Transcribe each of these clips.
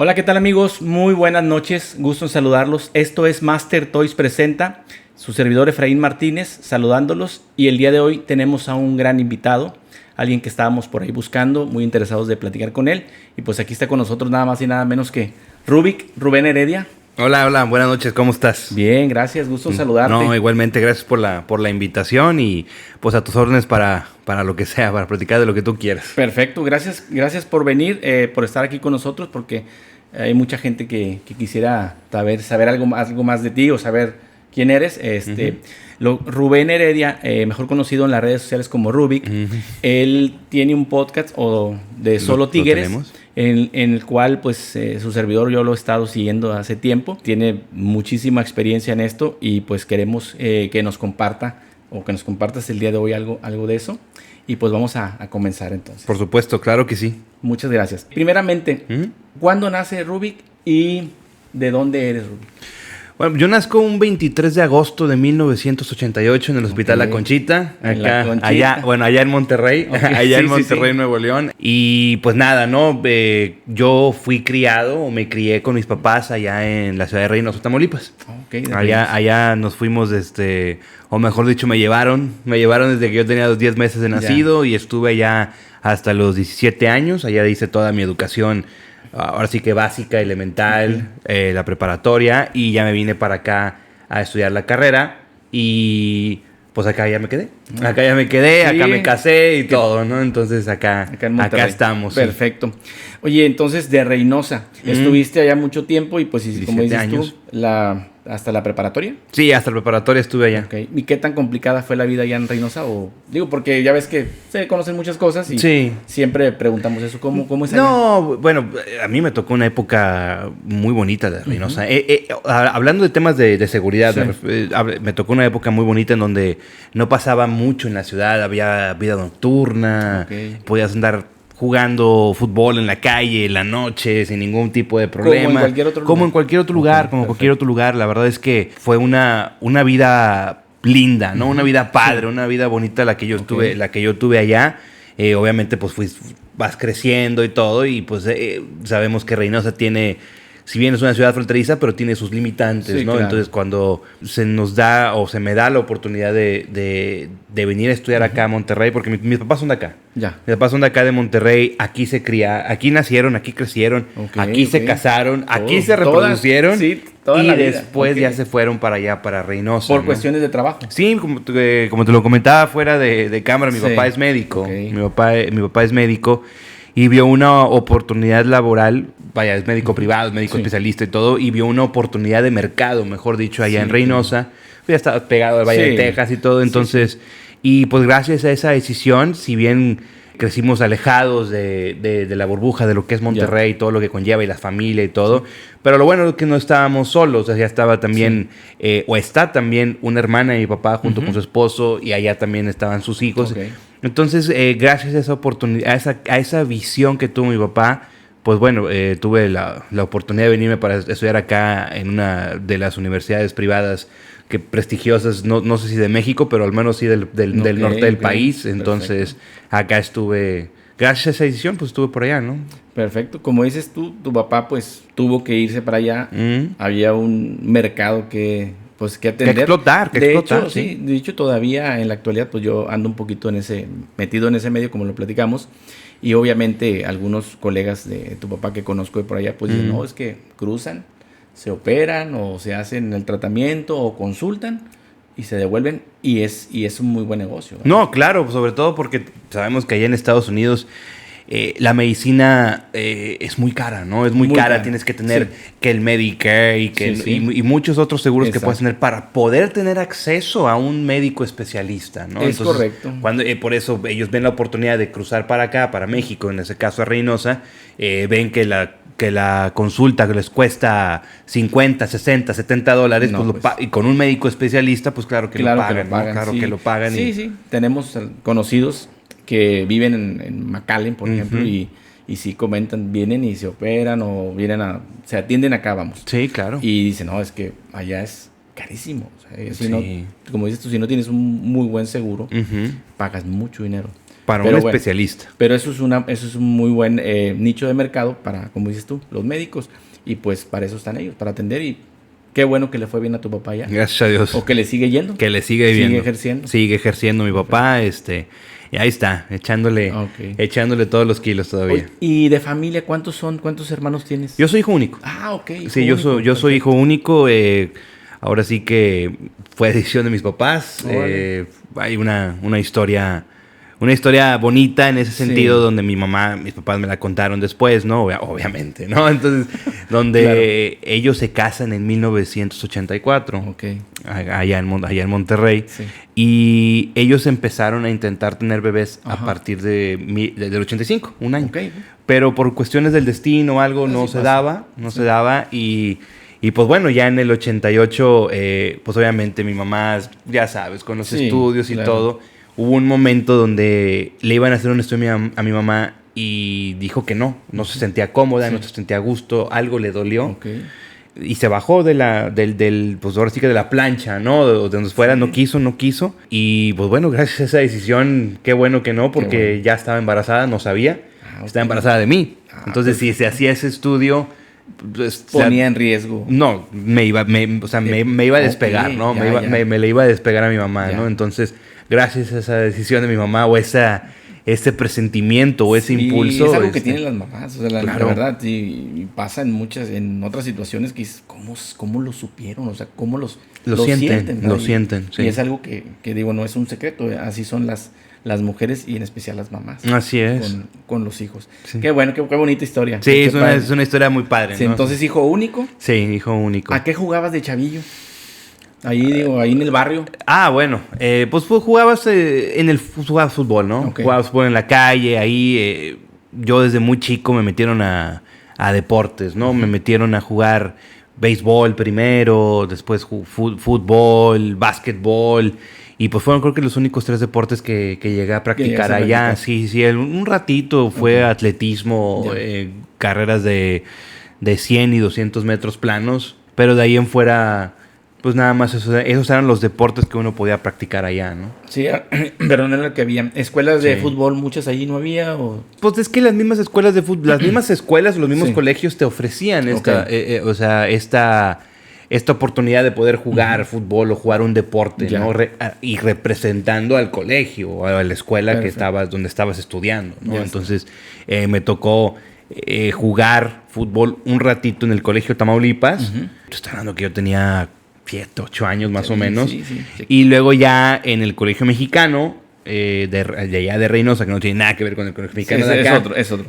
Hola, ¿qué tal amigos? Muy buenas noches, gusto en saludarlos. Esto es Master Toys Presenta, su servidor Efraín Martínez, saludándolos. Y el día de hoy tenemos a un gran invitado, alguien que estábamos por ahí buscando, muy interesados de platicar con él. Y pues aquí está con nosotros nada más y nada menos que Rubén Heredia. Hola, buenas noches, ¿cómo estás? Bien, gracias, gusto en saludarte. No, igualmente, gracias por la invitación y pues a tus órdenes para lo que sea, para platicar de lo que tú quieras. Perfecto, gracias por venir, por estar aquí con nosotros, porque hay mucha gente que quisiera saber algo más de ti o saber quién eres. Rubén Heredia, mejor conocido en las redes sociales como Rubik, él tiene un podcast de Solo Tigres, en el cual pues su servidor yo lo he estado siguiendo hace tiempo. Tiene muchísima experiencia en esto y pues queremos que nos compartas el día de hoy algo de eso. Y pues vamos a comenzar entonces. Por supuesto, claro que sí. Muchas gracias. Primeramente, ¿cuándo nace Rubik y de dónde eres, Rubik? Bueno, yo nazco un 23 de agosto de 1988 en el Hospital La Conchita, allá en Monterrey, allá en Monterrey, Nuevo León. Y pues nada, ¿no? Yo me crié con mis papás allá en la ciudad de Reynosa, Tamaulipas. Allá nos fuimos, o mejor dicho, me llevaron desde que yo tenía los 10 meses de nacido y estuve allá hasta los 17 años. Allá hice toda mi educación, ahora sí que básica, elemental, la preparatoria, y ya me vine para acá a estudiar la carrera y pues acá ya me quedé. Acá me casé y todo, ¿no? Entonces acá estamos. Perfecto. Sí. Oye, entonces de Reynosa, estuviste allá mucho tiempo y pues como dices años. Tú, ¿hasta la preparatoria? Sí, hasta la preparatoria estuve allá. Okay. ¿Y qué tan complicada fue la vida allá en Reynosa? Digo, porque ya ves que se conocen muchas cosas y siempre preguntamos eso. ¿Cómo es allá? No, bueno, a mí me tocó una época muy bonita de Reynosa. Hablando de temas de seguridad, me tocó una época muy bonita en donde no pasaba mucho en la ciudad, había vida nocturna, podías andar jugando fútbol en la calle, en la noche, sin ningún tipo de problema. Como en cualquier otro lugar. La verdad es que fue una vida linda, ¿no? Una vida padre, una vida bonita la que yo tuve allá. Obviamente, pues vas creciendo y todo, y pues sabemos que Reynosa tiene, si bien es una ciudad fronteriza, pero tiene sus limitantes, ¿no? Claro. Entonces, cuando se nos da o se me da la oportunidad de venir a estudiar acá a Monterrey, porque mis papás son de acá. Ya. Mis papás son de acá de Monterrey, aquí aquí nacieron, aquí crecieron, aquí se casaron, aquí se reproducieron, y después ya se fueron para allá, para Reynosa. Por cuestiones de trabajo. Sí, como te lo comentaba fuera de cámara, mi papá es médico. Mi papá es médico. Y vio una oportunidad laboral, es médico privado, es médico especialista y todo, y vio una oportunidad de mercado, mejor dicho, allá en Reynosa. Ya estaba pegado al Valle de Texas y todo, entonces, y pues gracias a esa decisión, si bien crecimos alejados de la burbuja de lo que es Monterrey, todo lo que conlleva y la familia y todo, pero lo bueno es que no estábamos solos, o sea, ya estaba también, o está también una hermana de mi papá junto con su esposo, y allá también estaban sus hijos. Entonces, gracias a esa oportunidad, a esa visión que tuvo mi papá, pues bueno, tuve la oportunidad de venirme para estudiar acá en una de las universidades privadas prestigiosas, no sé si de México, pero al menos sí del norte del país. Entonces, acá estuve, gracias a esa decisión, pues estuve por allá, ¿no? Perfecto. Como dices tú, tu papá pues tuvo que irse para allá. Había un mercado que atender. Que explotar. De hecho, todavía en la actualidad, pues yo ando un poquito metido en ese medio, como lo platicamos. Y obviamente algunos colegas de tu papá que conozco de por allá, pues dicen, no, es que cruzan, se operan o se hacen el tratamiento o consultan y se devuelven. Y es un muy buen negocio, ¿verdad? No, claro, sobre todo porque sabemos que allá en Estados Unidos la medicina es muy cara, ¿no? Es muy cara. Tienes que tener que el Medicare y muchos otros seguros que puedes tener para poder tener acceso a un médico especialista, ¿no? Entonces, correcto. Por eso ellos ven la oportunidad de cruzar para acá, para México, en ese caso a Reynosa, ven que la consulta les cuesta $50, $60, $70, y con un médico especialista, pues claro que lo pagan. Que lo pagan. Sí. Tenemos conocidos que viven en McAllen, por ejemplo, y sí comentan, vienen y se operan o se atienden acá, vamos. Sí, claro. Y dicen, no, es que allá es carísimo. O sea, como dices tú, si no tienes un muy buen seguro, pagas mucho dinero. Para Pero un bueno, especialista. Pero eso es un muy buen nicho de mercado para, como dices tú, los médicos. Y pues para eso están ellos, para atender. Y qué bueno que le fue bien a tu papá ya. Gracias a Dios. O que le sigue yendo. Que le sigue viendo. Sigue ejerciendo. Sigue ejerciendo mi papá, y ahí está, echándole todos los kilos todavía. Oye, ¿y de familia cuántos son? ¿Cuántos hermanos tienes? Yo soy hijo único. Ah, ok. Sí, yo soy hijo único. Ahora sí que fue decisión de mis papás. Hay una historia bonita en ese sentido, donde mis papás me la contaron después, ¿no? Obviamente, ¿no? Entonces, donde ellos se casan en 1984, allá en Monterrey, y ellos empezaron a intentar tener bebés a partir del 85, un año. Pero por cuestiones del destino o algo no se daba, y pues bueno, ya en el 88, pues obviamente mi mamá, ya sabes, con los estudios y todo, hubo un momento donde le iban a hacer un estudio a mi mamá y dijo que no se sentía cómoda, no se sentía a gusto, algo le dolió. Y se bajó pues ahora sí que de la plancha, ¿no? De donde fuera, no quiso. Y pues bueno, gracias a esa decisión, qué bueno que no, porque ya estaba embarazada, no sabía. Estaba embarazada de mí. Entonces, si se hacía ese estudio, pues, ponía en riesgo. No, me iba a despegar, ¿no? Me le iba a despegar a mi mamá, ¿no? Entonces, gracias a esa decisión de mi mamá o ese presentimiento o ese impulso. Es algo que tienen las mamás, o sea, la verdad, y pasa en otras situaciones que dices, ¿cómo lo supieron? O sea, ¿cómo lo sienten? Lo sienten, sí. Y es algo que digo, no es un secreto, así son las mujeres y en especial las mamás. Así es. Con los hijos. Sí. Qué bueno, qué bonita historia. Sí, es una historia muy padre, sí, ¿no? Entonces, ¿hijo único? Sí, hijo único. ¿A qué jugabas de chavillo? Ahí en el barrio. Bueno, pues jugabas jugabas fútbol, ¿no? Jugabas fútbol en la calle, ahí yo desde muy chico me metieron a deportes, ¿no? Me metieron a jugar béisbol primero, después fútbol, básquetbol, y pues fueron creo que los únicos 3 deportes que llegué a practicar allá. Sí, un ratito fue atletismo, carreras de 100 y 200 metros planos, pero de ahí en fuera, pues nada más esos eran los deportes que uno podía practicar allá, ¿no? Sí, pero no era lo que había. ¿Escuelas de fútbol muchas allí no había? ¿O? Pues es que las mismas escuelas de fútbol, las mismas escuelas o los mismos colegios te ofrecían esta oportunidad de poder jugar fútbol o jugar un deporte, ¿no? Y representando al colegio o a la escuela donde estabas estudiando, ¿no? Entonces me tocó jugar fútbol un ratito en el colegio Tamaulipas. Estoy hablando que yo tenía 7, 8 años más o menos. Sí. Y luego ya en el colegio mexicano, de allá de Reynosa, que no tiene nada que ver con el colegio mexicano de acá.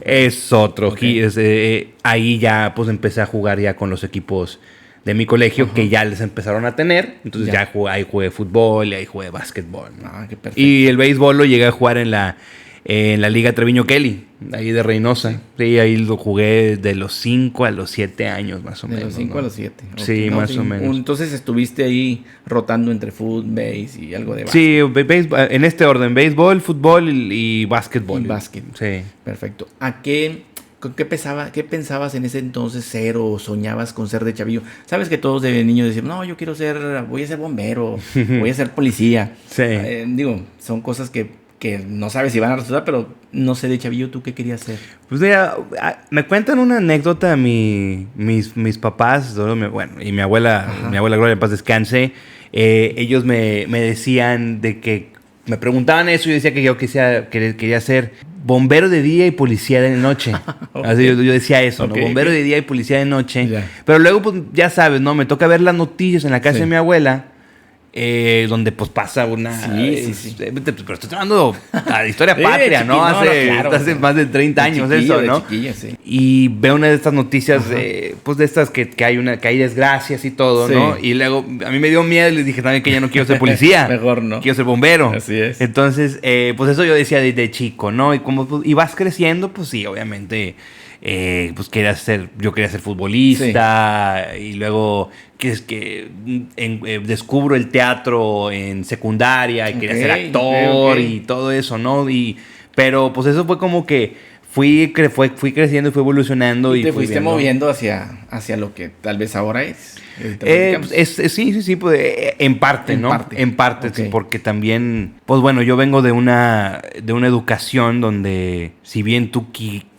Es otro. Ahí ya pues empecé a jugar ya con los equipos de mi colegio que ya les empezaron a tener. Entonces ahí jugué fútbol y ahí jugué básquetbol, ¿no? Qué perfecto. Y el béisbol lo llegué a jugar en la Liga Treviño Kelly, ahí de Reynosa. Sí, ahí lo jugué de los 5 a los 7 años, más o menos. De los 5 a los 7. Sí, más o menos. Entonces estuviste ahí rotando entre fútbol, base y algo de básquet. Sí, en este orden, béisbol, fútbol y básquetbol. Y básquet. Sí. Perfecto. ¿Qué pensabas en ese entonces ser o soñabas con ser de chavillo? Sabes que todos de niños decían, no, voy a ser bombero, voy a ser policía. Sí. Son cosas que no sabes si van a resultar, pero no sé de chavillo, ¿tú qué querías hacer? Pues me cuentan una anécdota mis papás, y mi abuela Gloria, en paz descanse. Ellos me decían de que me preguntaban eso y yo decía que yo quería ser bombero de día y policía de noche. Así yo decía eso, ¿no? Bombero de día y policía de noche. Pero luego, pues ya sabes, ¿no? Me toca ver las noticias en la casa de mi abuela. Donde pues pasa una... Sí. Pero estoy hablando de historia patria, ¿no? Hace más de 30 años eso, ¿no? Chiquilla, sí. Y veo una de estas noticias, pues de estas que hay desgracias y todo, ¿no? Y luego a mí me dio miedo y les dije también que ya no quiero ser policía. Mejor no. Quiero ser bombero. Así es. Entonces, pues eso yo decía de chico, ¿no? Y como y vas creciendo, pues sí, obviamente... pues yo quería ser futbolista y luego descubro el teatro en secundaria y quería ser actor y todo eso, ¿no? Pero pues eso fue como que fui creciendo y fui evolucionando. Y te fuiste moviendo hacia lo que tal vez ahora es. Sí, pues, en parte, ¿no? En parte, okay. Sí, porque también, pues bueno, yo vengo de una educación donde, si bien tú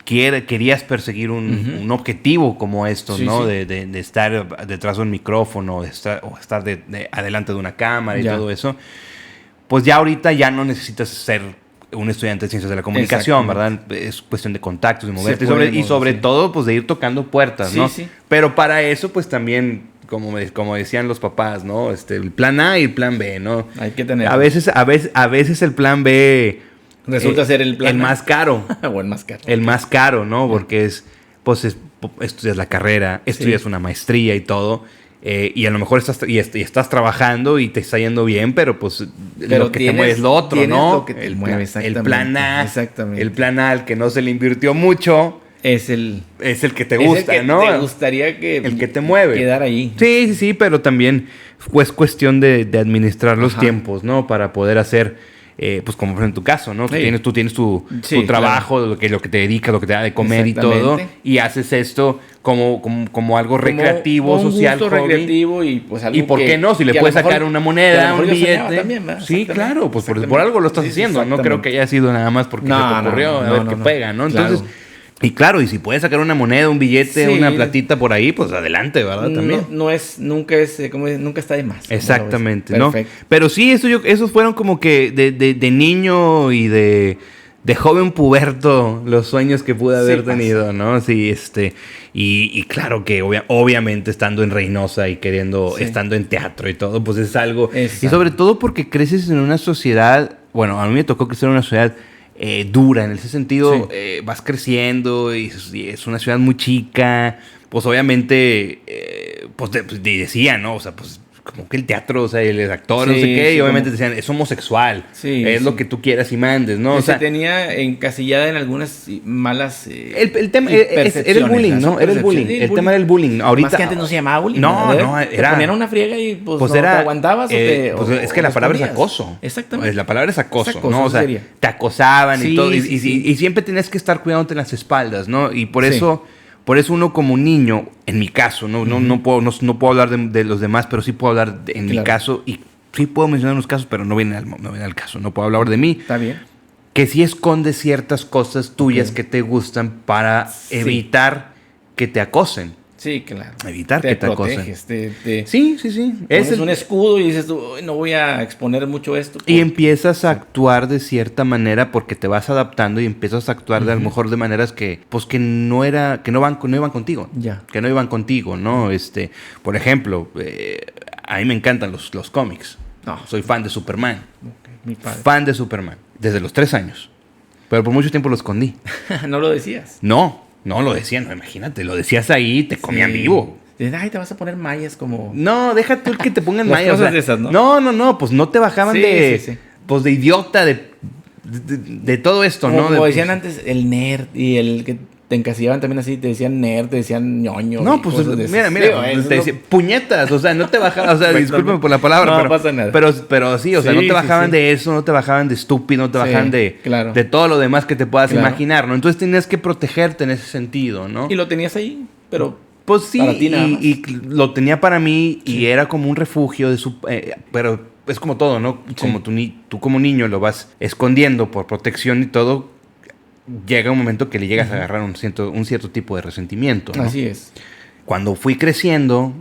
querías perseguir un objetivo como esto, sí, ¿no? Sí. De estar detrás de un micrófono, o estar adelante de una cámara y todo eso, pues ya ahorita ya no necesitas ser un estudiante de ciencias de la comunicación, ¿verdad? Es cuestión de contactos, de moverte y sobre todo, pues de ir tocando puertas, ¿no? Sí. Pero para eso, pues también, como decían los papás, ¿no? El plan A y el plan B, ¿no? Hay que tener. A veces el plan B resulta ser el plan el más caro. O el más caro. El más caro, ¿no? Porque estudias la carrera, estudias una maestría y todo. Y a lo mejor estás trabajando y te está yendo bien, pero pues lo que te mueve es lo otro, ¿no? Lo que te mueve, el plan A. Exactamente. El plan A, al que no se le invirtió mucho. Es el que te gusta, ¿no? Te gustaría que el que te mueve. Quedar ahí. Sí, pero también es cuestión de administrar los tiempos, ¿no? Para poder hacer, pues como en tu caso, ¿no? Sí. Tú tienes tu trabajo, claro. lo que te dedicas, lo que te da de comer y todo, y haces esto como algo recreativo, como social, gusto recreativo y pues algo. ¿Y por qué no? Si le puedes sacar una moneda, un billete. También, sí, claro, pues por algo lo estás haciendo. No creo que haya sido nada más porque se te ocurrió a ver qué pega, ¿no? Entonces, claro. Y claro, y si puedes sacar una moneda, un billete, una platita por ahí, pues adelante, ¿verdad? También. Nunca está de más. Exactamente, ¿no? Pero sí, esos fueron como que de niño y de joven puberto los sueños que pude haber tenido, ¿no? Sí, y claro que obviamente estando en Reynosa y estando en teatro y todo, pues es algo. Exacto. Y sobre todo porque creces en una sociedad, bueno, a mí me tocó crecer en una sociedad dura, en ese sentido, vas creciendo y es una ciudad muy chica, pues obviamente, decían, ¿no? O sea, pues como que el teatro, o sea, el actor, no sé qué, y obviamente decían, es homosexual, es lo que tú quieras y mandes, ¿no? O sea, tenía encasillada en algunas malas el tema era el bullying, ¿no? Era el bullying, el tema era el bullying. Ahorita, más que antes no se llamaba bullying. No, te ponían una friega y pues era, te aguantabas es que la palabra es acoso. Exactamente. La palabra es acoso, ¿no? O sea, te acosaban y todo, y siempre tenías que estar cuidándote en las espaldas, ¿no? Y por eso... Por eso uno como niño, en mi caso, no puedo hablar de los demás, pero sí puedo hablar en mi caso, y sí puedo mencionar unos casos, pero no viene al caso, no puedo hablar de mí. Está bien. Que sí escondes ciertas cosas tuyas que te gustan para evitar que te acosen. Sí, claro. Evitar que te acosen. Sí. Es un escudo y dices, no voy a exponer mucho esto. Y empiezas a actuar de cierta manera porque te vas adaptando y empiezas a actuar a lo mejor de maneras que no iban contigo. Ya. Que no iban contigo, ¿no? Por ejemplo, a mí me encantan los cómics. No. Soy fan de Superman. Okay, mi padre. Fan de Superman. Desde los 3 años. Pero por mucho tiempo lo escondí. ¿No lo decías? No, lo decían, no, imagínate, lo decías ahí, te comían vivo. Ay, te vas a poner mallas como... No, deja tú que te pongan mallas. Cosas de esas, ¿no? No, pues no te bajaban pues de idiota, de todo esto, como, ¿no? Como decían antes, el nerd y el que te encasillaban también así, te decían nerd, te decían ñoño. No, pues mira, te decían puñetas, o sea, no te bajaban, o sea, discúlpeme por la palabra, no pasa nada. Pero sí, o sea, no te bajaban de eso, no te bajaban de estúpido, no te bajaban de todo lo demás que te puedas imaginar, ¿no? Entonces tenías que protegerte en ese sentido, ¿no? Y lo tenías ahí, pero pues sí, para ti nada más. Y lo tenía para mí y era como un refugio pero es como todo, ¿no? Como tú como niño lo vas escondiendo por protección y todo. Llega un momento que le llegas a agarrar un cierto tipo de resentimiento, ¿no? Así es. Cuando fui creciendo,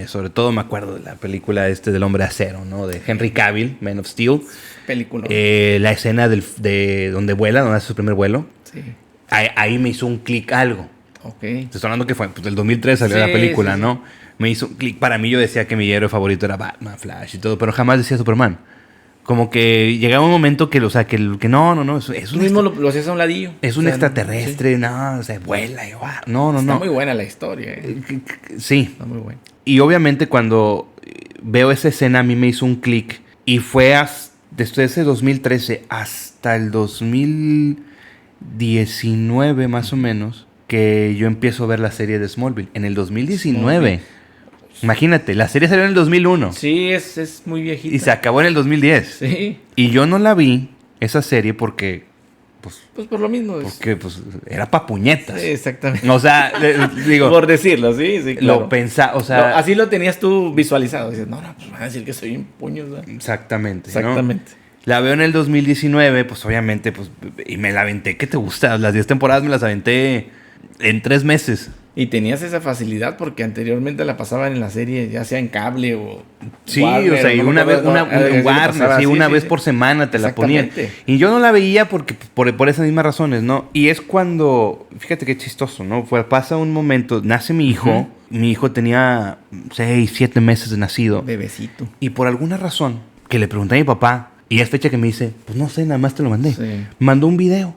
sobre todo me acuerdo de la película del Hombre de Acero, ¿no? De Henry Cavill, Man of Steel. Película. La escena de donde vuela, donde hace su primer vuelo. Sí. Ahí me hizo un clic algo. Ok. Te estoy hablando que fue del 2003 salió la película, ¿no? Me hizo un clic. Para mí yo decía que mi héroe favorito era Batman, Flash y todo, pero jamás decía Superman. Como que llegaba un momento que no, es un mismo lo hacías a un ladillo. Es un extraterrestre, no, o sea, vuela y no. Está muy buena la historia. Sí. Está muy buena. Y obviamente cuando veo esa escena a mí me hizo un clic y fue desde ese 2013 hasta el 2019 más o menos que yo empiezo a ver la serie de Smallville. En el 2019. Imagínate, la serie salió en el 2001. Sí, es muy viejita. Y se acabó en el 2010. Sí. Y yo no la vi, esa serie, porque Pues por lo mismo. Porque pues era pa' puñetas. Sí, exactamente. O sea, digo... Por decirlo, sí, claro. Lo pensaba, o sea... Así lo tenías tú visualizado. Dices, no, pues van a decir que soy un puño, ¿verdad? Exactamente. Exactamente. ¿No? La veo en el 2019, pues obviamente, pues... Y me la aventé, ¿qué te gusta? Las 10 temporadas me las aventé en 3 meses. Y tenías esa facilidad porque anteriormente la pasaban en la serie, ya sea en cable o... Sí, Warner, o sea, y una vez por semana te la ponían. Y yo no la veía porque por esas mismas razones, ¿no? Y es cuando, fíjate qué chistoso, ¿no? Pasa un momento, nace mi hijo, mi hijo tenía 6, 7 meses de nacido. Bebecito. Y por alguna razón, que le pregunté a mi papá, y es fecha que me dice, pues no sé, nada más te lo mandé. Sí. Mandó un video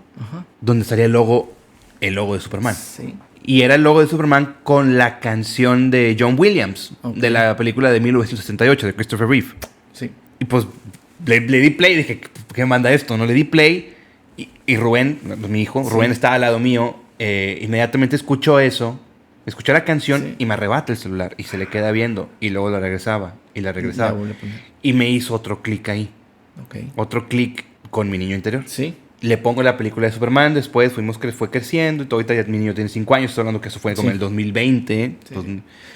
donde salía el logo de Superman. Sí. Y era el logo de Superman con la canción de John Williams, de la película de 1968, de Christopher Reeve. Sí. Y pues le di play, dije, ¿qué manda esto? No le di play. Y Rubén, mi hijo, Rubén estaba al lado mío, inmediatamente escuchó eso, escuchó la canción y me arrebata el celular y se le queda viendo. Y luego la regresaba y la regresaba. Y me hizo otro clic ahí. Okay. Otro clic con mi niño interior. Sí. Le pongo la película de Superman, después fue creciendo y todo. Ahorita ya mi niño tiene 5 años, estoy hablando que eso fue como en el 2020. Sí. Pues,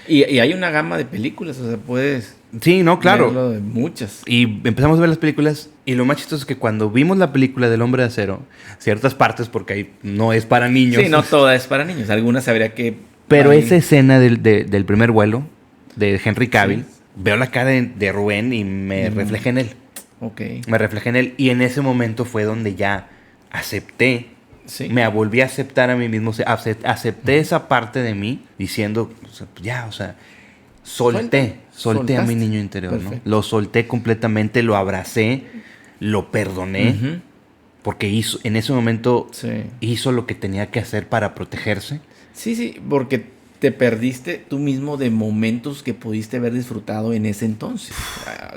y hay una gama de películas, o sea, puedes... Sí, no, claro. verlo de muchas. Y empezamos a ver las películas y lo más chistoso es que cuando vimos la película del Hombre de Acero, ciertas partes, porque ahí no es para niños. Sí, no toda es para niños, algunas habría que... Pero esa escena del primer vuelo de Henry Cavill, veo la cara de Rubén y me reflejé en él. Okay. Me reflejé en él y en ese momento fue donde ya acepté, me volví a aceptar a mí mismo, acepté esa parte de mí diciendo, solté a mi niño interior, ¿no? Lo solté completamente, lo abracé, lo perdoné, porque en ese momento hizo lo que tenía que hacer para protegerse. Sí, porque te perdiste tú mismo de momentos que pudiste haber disfrutado en ese entonces.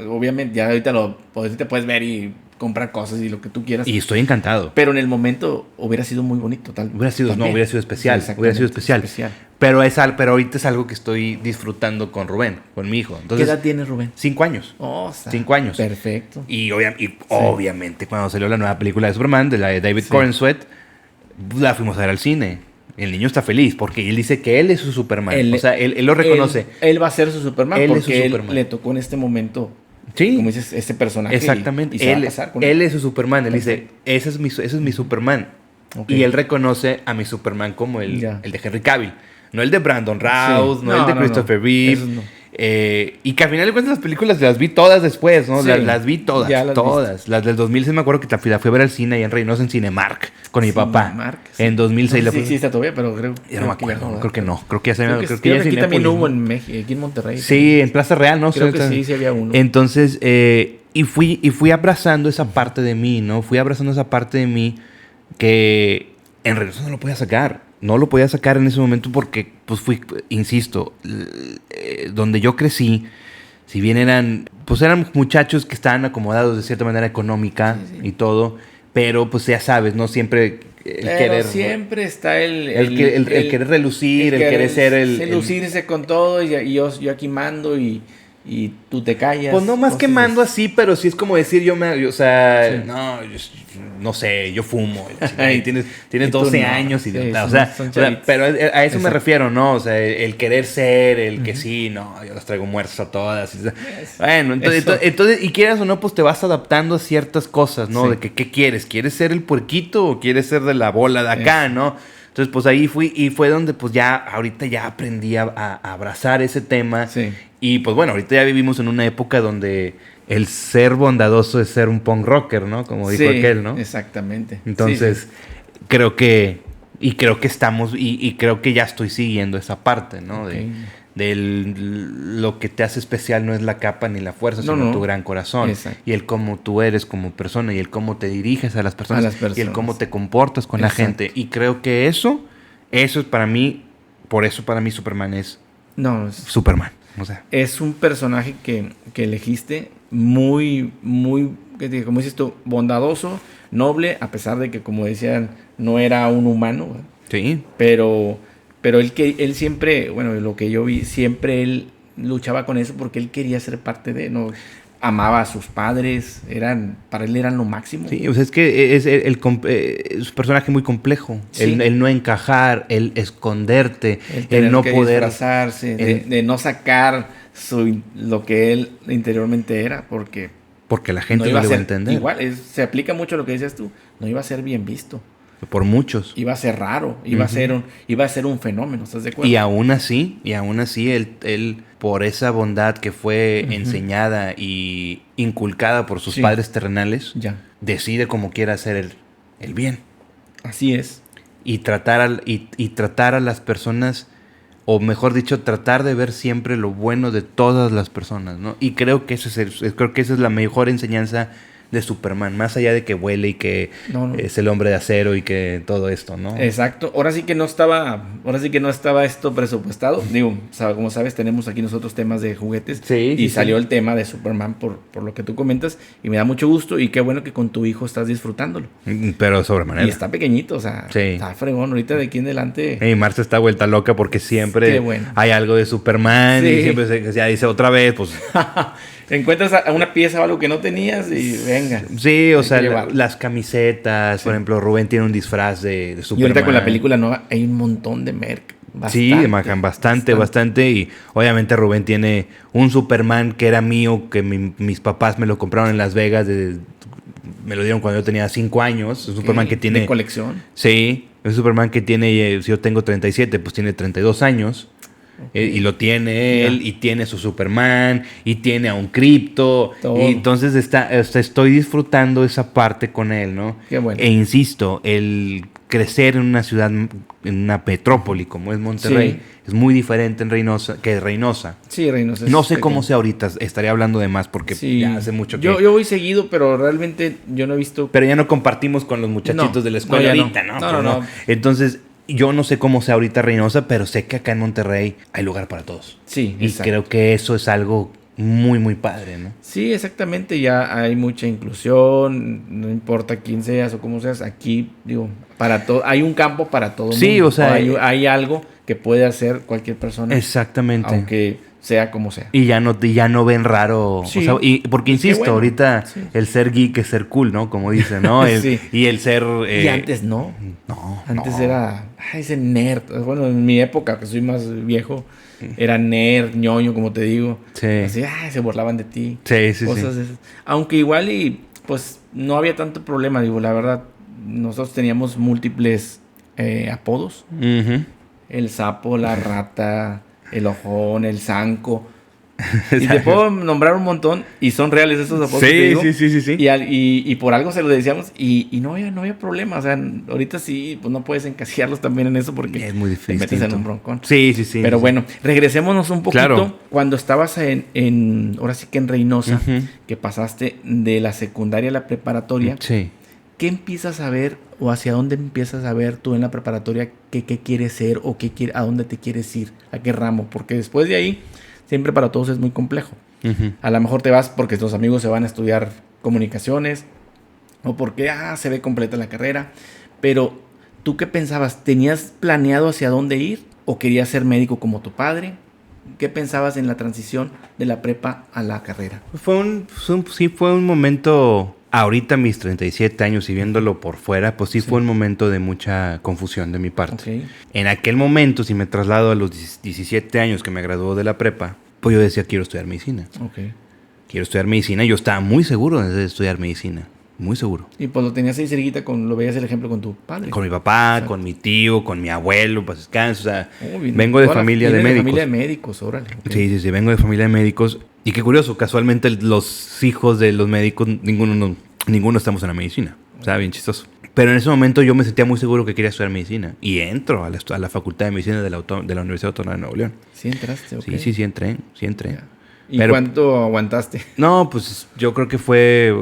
Obviamente, ya ahorita te puedes ver y comprar cosas y lo que tú quieras. Y estoy encantado. Pero en el momento hubiera sido muy bonito. Hubiera sido especial. Hubiera sido especial. Pero ahorita es algo que estoy disfrutando con Rubén, con mi hijo. Entonces, ¿qué edad tiene Rubén? 5 años. 5 años. Perfecto. Y obviamente cuando salió la nueva película de Superman, de la de David Corenswet, la fuimos a ver al cine. El niño está feliz porque él dice que él es su Superman. Él lo reconoce. Él va a ser su Superman porque él le tocó en este momento, como dices, este personaje. Exactamente. Él es su Superman. Él dice, ese es mi Superman. Okay. Y él reconoce a mi Superman como el de Henry Cavill. No el de Brandon Routh, no el de Christopher Reeve. Y que al final de cuentas las películas las vi todas después, ¿no? Sí, las vi todas, todas. Las del 2006 me acuerdo que la fui a ver al cine y en Reynosa en Cinemark con mi papá. En 2006 no sé si existe todavía, pero creo ya no me acuerdo. Creo que no. Creo que ya se creo que aquí también hubo en México, aquí en Monterrey. Sí, en Plaza Real, ¿no? Creo que sí había uno. Entonces, y fui abrazando esa parte de mí, ¿no? Fui abrazando esa parte de mí que en Reynosa no lo podía sacar. No lo podía sacar en ese momento porque, pues insisto, donde yo crecí, si bien eran muchachos que estaban acomodados de cierta manera económica y todo, pero pues ya sabes, no siempre siempre está el querer relucir, el querer ser lucirse con todo y yo aquí mando y tú te callas. Pues no más que mando así, pero sí es como decir no sé, yo fumo. Y tienes 12 años, idiota. Pero a eso me refiero, ¿no? O sea, el querer ser, el que yo las traigo muertas a todas. Bueno, entonces, y quieras o no, pues te vas adaptando a ciertas cosas, ¿no? De que, ¿qué quieres? ¿Quieres ser el puerquito o quieres ser de la bola de acá, no? Entonces, pues ahí fui y fue donde pues ahorita ya aprendí a abrazar ese tema. Sí. Y pues bueno, ahorita ya vivimos en una época donde el ser bondadoso es ser un punk rocker, ¿no? Como dijo aquel, ¿no? Exactamente. Entonces, creo que estamos, y creo que ya estoy siguiendo esa parte, ¿no? Okay. De lo que te hace especial no es la capa ni la fuerza, sino tu gran corazón. Exacto. Y el cómo tú eres como persona, y el cómo te diriges a las personas. Y el cómo te comportas con la gente. Y creo que eso es para mí, por eso para mí Superman es Superman. O sea, es un personaje que elegiste muy, muy, como dices tú, bondadoso, noble, a pesar de que, como decían, no era un humano. ¿verdad? Sí. Pero él siempre, bueno, lo que yo vi, siempre él luchaba con eso porque él quería ser parte de, ¿no? amaba a sus padres, para él eran lo máximo. Sí, o sea, es que es es un personaje muy complejo. Sí. El no encajar, el esconderte, El no que poder disfrazarse, de no sacar lo que él interiormente era, porque la gente no iba a lo iba a ser entender. igual, se aplica mucho lo que decías tú, no iba a ser bien visto. Por muchos. Iba a ser raro, iba a ser un fenómeno, ¿estás de acuerdo? Y aún así, él por esa bondad que fue enseñada y inculcada por sus padres terrenales, decide como quiera hacer el bien. Así es. Y tratar a las personas, o mejor dicho, tratar de ver siempre lo bueno de todas las personas, ¿no? Y creo que esa es la mejor enseñanza de Superman, más allá de que huele y que es el hombre de acero y que todo esto, ¿no? Exacto. Ahora sí que no estaba esto presupuestado. Digo, como sabes, tenemos aquí nosotros temas de juguetes. Y salió el tema de Superman por lo que tú comentas. Y me da mucho gusto. Y qué bueno que con tu hijo estás disfrutándolo. Pero sobremanera. Y está pequeñito, o sea, está fregón. Ahorita de aquí en adelante. Y Marta está vuelta loca porque siempre hay algo de Superman. Y siempre ya dice otra vez, pues... Encuentras una pieza o algo que no tenías y venga. Sí, o sea, las camisetas, por ejemplo, Rubén tiene un disfraz de Superman. Y ahorita con la película nueva hay un montón de merch. Bastante. Y obviamente Rubén tiene un Superman que era mío, que mis papás me lo compraron en Las Vegas. Me lo dieron cuando yo tenía 5 años. Un Superman que tiene... ¿De colección? Sí, es un Superman que tiene... Si yo tengo 37, pues tiene 32 años. Y lo tiene él, y tiene su Superman, y tiene a un Krypto. Y entonces estoy disfrutando esa parte con él, ¿no? Qué bueno. E insisto, el crecer en una ciudad, en una metrópoli como es Monterrey, es muy diferente en Reynosa. Sí, Reynosa. No sé cómo sea ahorita, estaría hablando de más porque ya hace mucho que... Yo voy seguido, pero realmente yo no he visto... Pero ya no compartimos con los muchachitos de la escuela ahorita, ¿no? No. Entonces... Yo no sé cómo sea ahorita Reynosa, pero sé que acá en Monterrey hay lugar para todos. Sí, y creo que eso es algo muy, muy padre, ¿no? Sí, exactamente. Ya hay mucha inclusión, no importa quién seas o cómo seas. Aquí, digo, para todo, hay un campo para todo. Sí, mundo. O sea, hay algo que puede hacer cualquier persona. Exactamente. Aunque sea como sea. Y ya no ven raro. Sí. O sea, porque insisto, ahorita el ser geek es ser cool, ¿no? Como dicen, ¿no? Y el ser... Y antes no. Antes era... ese nerd. Bueno, en mi época, que soy más viejo, era nerd, ñoño, como te digo. Sí. Así, se burlaban de ti. Sí. Cosas de esas. Aunque igual pues no había tanto problema, digo, la verdad. Nosotros teníamos múltiples apodos. El sapo, la rata... el ojón, el zanco. Y te puedo nombrar un montón. Y son reales esos apodos. Sí. Y por algo se los decíamos. Y no había problema. O sea, ahorita sí, pues no puedes encasillarlos también en eso porque es muy difícil. te metes en un broncón. Sí. Pero bueno, regresémonos un poquito. Cuando estabas ahora sí que en Reynosa, que pasaste de la secundaria a la preparatoria. Sí. ¿Qué empiezas a ver o hacia dónde empiezas a ver tú en la preparatoria qué quieres ser o a dónde te quieres ir? ¿A qué ramo? Porque después de ahí, siempre para todos es muy complejo. A lo mejor te vas porque tus amigos se van a estudiar comunicaciones o porque se ve completa la carrera. Pero, ¿tú qué pensabas? ¿Tenías planeado hacia dónde ir o querías ser médico como tu padre? ¿Qué pensabas en la transición de la prepa a la carrera? Fue un momento... Ahorita mis 37 años y viéndolo por fuera, pues sí fue un momento de mucha confusión de mi parte. Okay. En aquel momento, si me traslado a los 17 años que me graduó de la prepa, pues yo decía, quiero estudiar medicina. Okay. Quiero estudiar medicina. Yo estaba muy seguro de estudiar medicina. Muy seguro. Y pues lo tenías ahí cerquita, lo veías el ejemplo con tu padre. Con mi papá, con mi tío, con mi abuelo, pues descanso. O sea, vengo de familia de médicos. Familia de médicos, órale. Okay. Sí, vengo de familia de médicos. Y qué curioso, casualmente los hijos de los médicos, ninguno estamos en la medicina. O sea, bien chistoso. Pero en ese momento yo me sentía muy seguro que quería estudiar medicina. Y entro a la Facultad de Medicina de la Universidad Autónoma de Nuevo León. ¿Sí entraste? Okay. Sí entré. Ya. ¿Y cuánto aguantaste? No, pues yo creo que fue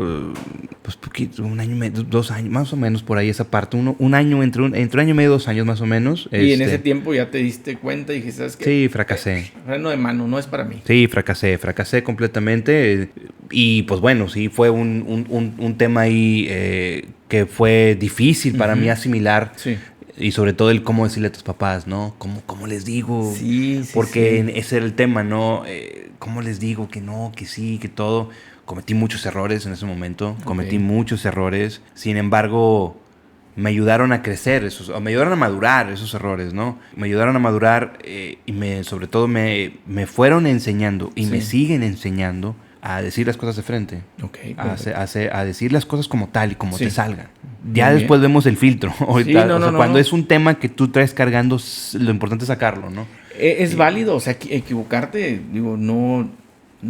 pues poquito, 1 año y medio, 2 años, más o menos por ahí esa parte. Un año, entre 1 año y medio, 2 años más o menos. Y en ese tiempo ya te diste cuenta y dijiste, ¿sabes qué? Sí, fracasé. Freno de mano, no es para mí. Sí, fracasé completamente. Y pues bueno, sí, fue un tema ahí que fue difícil para mí asimilar. Sí. Y sobre todo el cómo decirle a tus papás, ¿no? ¿Cómo les digo? Sí. Porque ese era el tema, ¿no? ¿Cómo les digo que no, que sí, que todo? Cometí muchos errores en ese momento, cometí Ok. muchos errores. Sin embargo, me ayudaron a crecer, o me ayudaron a madurar esos errores, ¿no? Me ayudaron a madurar sobre todo me fueron enseñando y me Sí. siguen enseñando a decir las cosas de frente. Ok, A, perfecto. a decir las cosas como tal y como Sí. te salgan. Ya Bien, después bien. vemos el filtro. Sí, Ahorita, no, o sea, no, cuando no. es un tema que tú traes cargando, lo importante es sacarlo, ¿no? Es válido, o sea, equivocarte, digo, no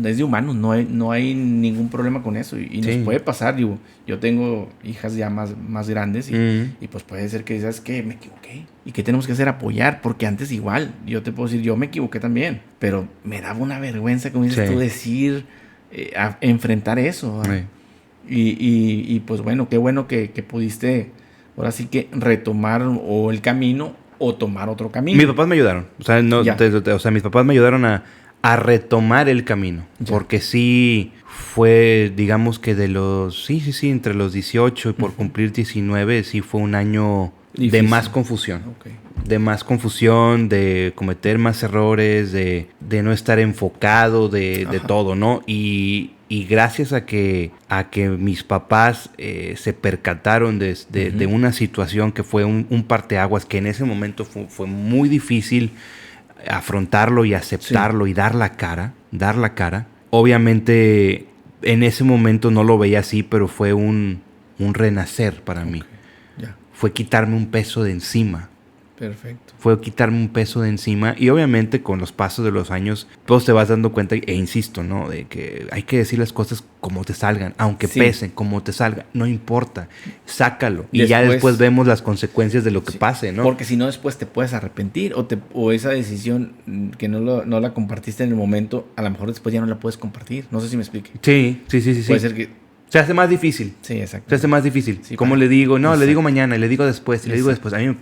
es de humanos, no hay ningún problema con eso y nos Sí. puede pasar, digo, yo tengo hijas ya más grandes Mm. y pues puede ser que digas que me equivoqué y que tenemos que hacer apoyar, porque antes igual, yo te puedo decir, yo me equivoqué también, pero me daba una vergüenza, como dices Sí. tú, decir, enfrentar eso, ¿verdad? Sí. Y pues bueno, qué bueno que pudiste ahora sí que retomar o el camino o tomar otro camino. Mis papás me ayudaron. O sea, Ya. o sea, mis papás me ayudaron a retomar el camino. Ya. Porque sí fue, digamos que sí, entre los 18 y por cumplir 19, sí fue un año de Difícil. más confusión. Ok. De más confusión, de cometer más errores, de no estar enfocado, de Ajá. todo, ¿no? Y gracias a que mis papás se percataron de una situación que fue un parteaguas, que en ese momento fue muy difícil afrontarlo y aceptarlo y dar la cara. Obviamente en ese momento no lo veía así, pero fue un renacer para mí. Ok. Ya. Fue quitarme un peso de encima. Perfecto. Fue quitarme un peso de encima y obviamente con los pasos de los años pues te vas dando cuenta, e insisto, ¿no? De que hay que decir las cosas como te salgan, aunque Sí. pesen, como te salga, no importa, sácalo y ya Después- después vemos las consecuencias de lo que Sí, pase, ¿no? Porque si no, después te puedes arrepentir o esa decisión que no la compartiste en el momento, a lo mejor después ya no la puedes compartir. No sé si me explique. Sí. Puede ser que... Se hace más difícil. Sí, exacto. Se hace más difícil. Sí, ¿Cómo para- le digo? No, le Exacto. digo mañana, le digo después, le digo Exacto. después. A mí,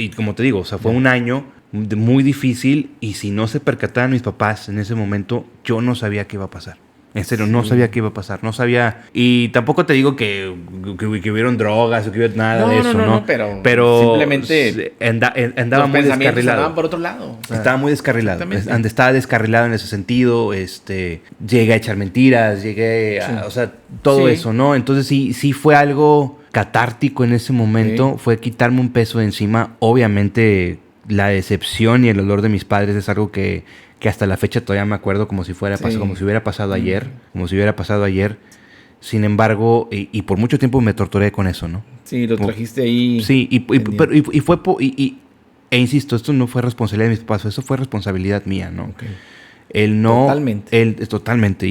y como te digo, o sea, fue Ya. un año muy difícil y si no se percataban mis papás en ese momento, yo no sabía qué iba a pasar. En serio, no Sí. sabía qué iba a pasar, no sabía. Y tampoco te digo que hubieron drogas o que hubiera nada de eso, ¿no? pero simplemente andaba los muy pensamientos descarrilado. andaban por otro lado. O sea, Estaba muy descarrilado. exactamente. Estaba descarrilado en ese sentido. Llegué a echar mentiras, llegué a. Sí. O sea, todo Sí. eso, ¿no? Entonces sí fue algo catártico en ese momento. Ok. Fue quitarme un peso de encima. Obviamente, la decepción y el dolor de mis padres es algo que hasta la fecha todavía me acuerdo como si fuera Sí. como si hubiera pasado ayer. Como si hubiera pasado ayer. Sin embargo, y por mucho tiempo me torturé con eso, ¿no? Sí, lo trajiste ahí. Sí, pendiente. e insisto, esto no fue responsabilidad de mis papás, eso fue responsabilidad mía, ¿no? Ok. El no... Totalmente. Totalmente.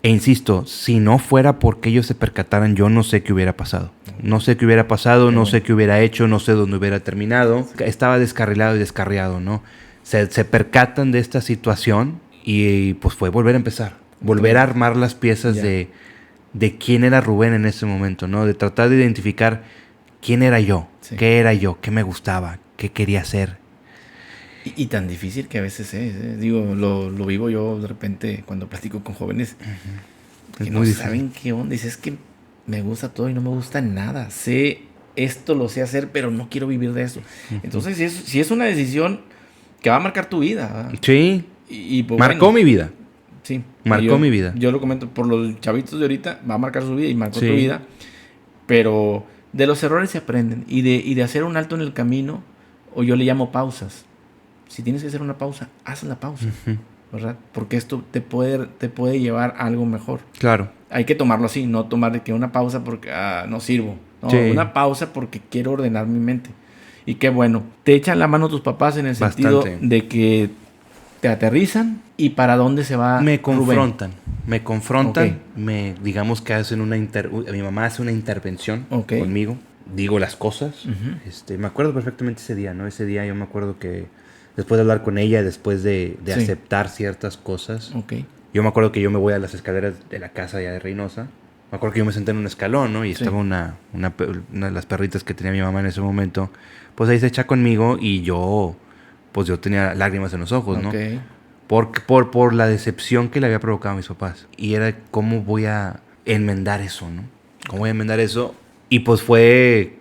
E insisto, si no fuera porque ellos se percataran, yo no sé qué hubiera pasado. No sé qué hubiera pasado, Qué no bueno. sé qué hubiera hecho, no sé dónde hubiera terminado. Estaba descarrilado y descarriado, ¿no? Se percatan de esta situación y pues fue volver a empezar. Volver a armar las piezas Ya. de quién era Rubén en ese momento, ¿no? De tratar de identificar quién era yo, Sí. qué era yo, qué me gustaba, qué quería hacer. Y tan difícil que a veces es. Digo, lo vivo yo de repente cuando platico con jóvenes que Es no muy difícil. saben qué onda. Dices, es que me gusta todo y no me gusta nada. Esto lo sé hacer, pero no quiero vivir de eso. Entonces, si es una decisión que va a marcar tu vida. ¿Verdad? Sí, Pues, marcó bueno, mi vida. Sí. Marcó mi vida. Yo lo comento por los chavitos de ahorita, va a marcar su vida y marcó Sí. tu vida. Pero de los errores se aprenden. Y de hacer un alto en el camino, o yo le llamo pausas. Si tienes que hacer una pausa, haz la pausa. Ujú. ¿Verdad? Porque esto te puede llevar a algo mejor. Claro. Hay que tomarlo así, no tomar de que una pausa porque no sirvo. No, Sí. una pausa porque quiero ordenar mi mente. Y qué bueno. Te echan la mano tus papás en el sentido Bastante. de que te aterrizan y para dónde se va Me Rubén. confrontan, Ok. digamos que hacen mi mamá hace una intervención Ok. conmigo, digo las cosas. Ujú. Me acuerdo perfectamente ese día, ¿no? Ese día yo me acuerdo que después de hablar con ella, después de Sí. aceptar ciertas cosas, Ok. yo me acuerdo que yo me voy a las escaleras de la casa allá de Reynosa. Me acuerdo que yo me senté en un escalón, ¿no? Y Sí. estaba una de las perritas que tenía mi mamá en ese momento, pues ahí se echa conmigo y yo tenía lágrimas en los ojos, ¿no? Ok. Por la decepción que le había provocado a mis papás. Y era cómo voy a enmendar eso, ¿no? ¿Cómo voy a enmendar eso? Y pues fue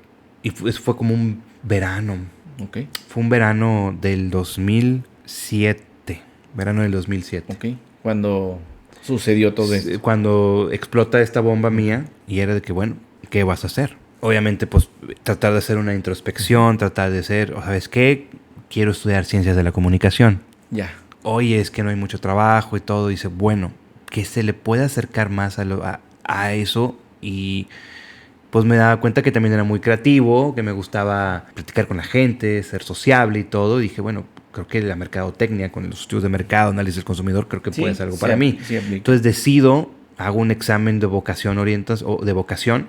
como un verano. Ok. Fue un verano del 2007. Verano del 2007. Ok. Cuando sucedió todo esto. Cuando explota esta bomba mía y era de que, bueno, ¿qué vas a hacer? Obviamente, pues, tratar de hacer una introspección, tratar de ser, ¿sabes qué? Quiero estudiar ciencias de la comunicación. Ya. Oye, es que no hay mucho trabajo y todo. Dice, bueno, que se le puede acercar más a eso. Y pues me daba cuenta que también era muy creativo, que me gustaba platicar con la gente, ser sociable y todo. Y dije, bueno, creo que la mercadotecnia, con los estudios de mercado, análisis del consumidor, creo que puede ser algo para mí. Sí, entonces decido, hago un examen de vocación o de vocación,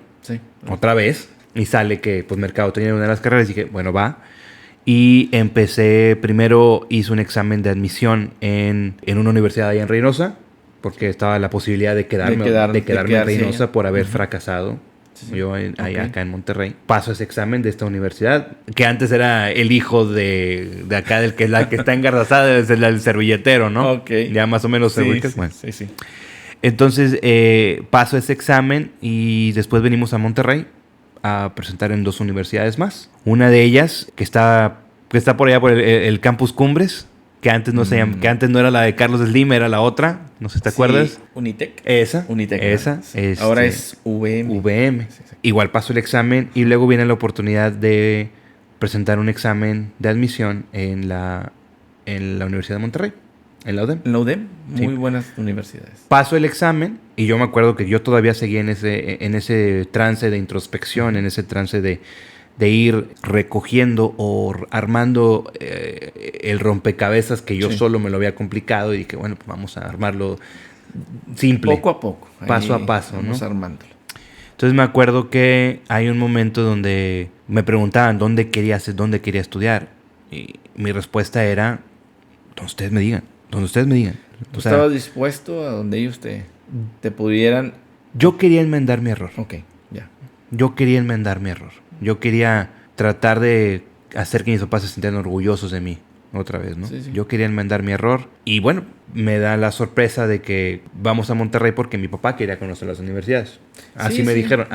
otra vez, y sale que pues mercadotecnia era una de las carreras. Y dije, bueno, va. Y primero hice un examen de admisión en una universidad allá en Reynosa, porque estaba la posibilidad de quedarme en Reynosa por haber fracasado. Yo acá en Monterrey. Paso ese examen de esta universidad, que antes era el hijo de acá, del que está engarzada, es el servilletero, ¿no? Okay. Ya más o menos se ubica. Bueno. Sí. Entonces, paso ese examen y después venimos a Monterrey a presentar en 2 universidades más. Una de ellas, que está por allá por el Campus Cumbres, que antes no que antes no era la de Carlos Slim, era la otra. No sé si te acuerdas. Unitec. Esa. Ahora es VM. Sí. Igual paso el examen y luego viene la oportunidad de presentar un examen de admisión en la Universidad de Monterrey. En la UDEM. En la UDEM, muy buenas universidades. Paso el examen y yo me acuerdo que yo todavía seguía en ese trance de introspección, en ese trance de ir recogiendo o armando el rompecabezas que yo solo me lo había complicado y dije, bueno, pues vamos a armarlo simple. Poco a poco. Paso a paso, vamos ¿no? armándolo. Entonces me acuerdo que hay un momento donde me preguntaban dónde quería estudiar y mi respuesta era, donde ustedes me digan. ¿Tú estabas dispuesto a donde ellos te pudieran...? Yo quería enmendar mi error. Ok, ya. Yo quería enmendar mi error. Yo quería tratar de hacer que mis papás se sintieran orgullosos de mí otra vez, ¿no? Sí. Yo quería enmendar mi error. Y bueno, me da la sorpresa de que vamos a Monterrey porque mi papá quería conocer las universidades. Así me dijeron.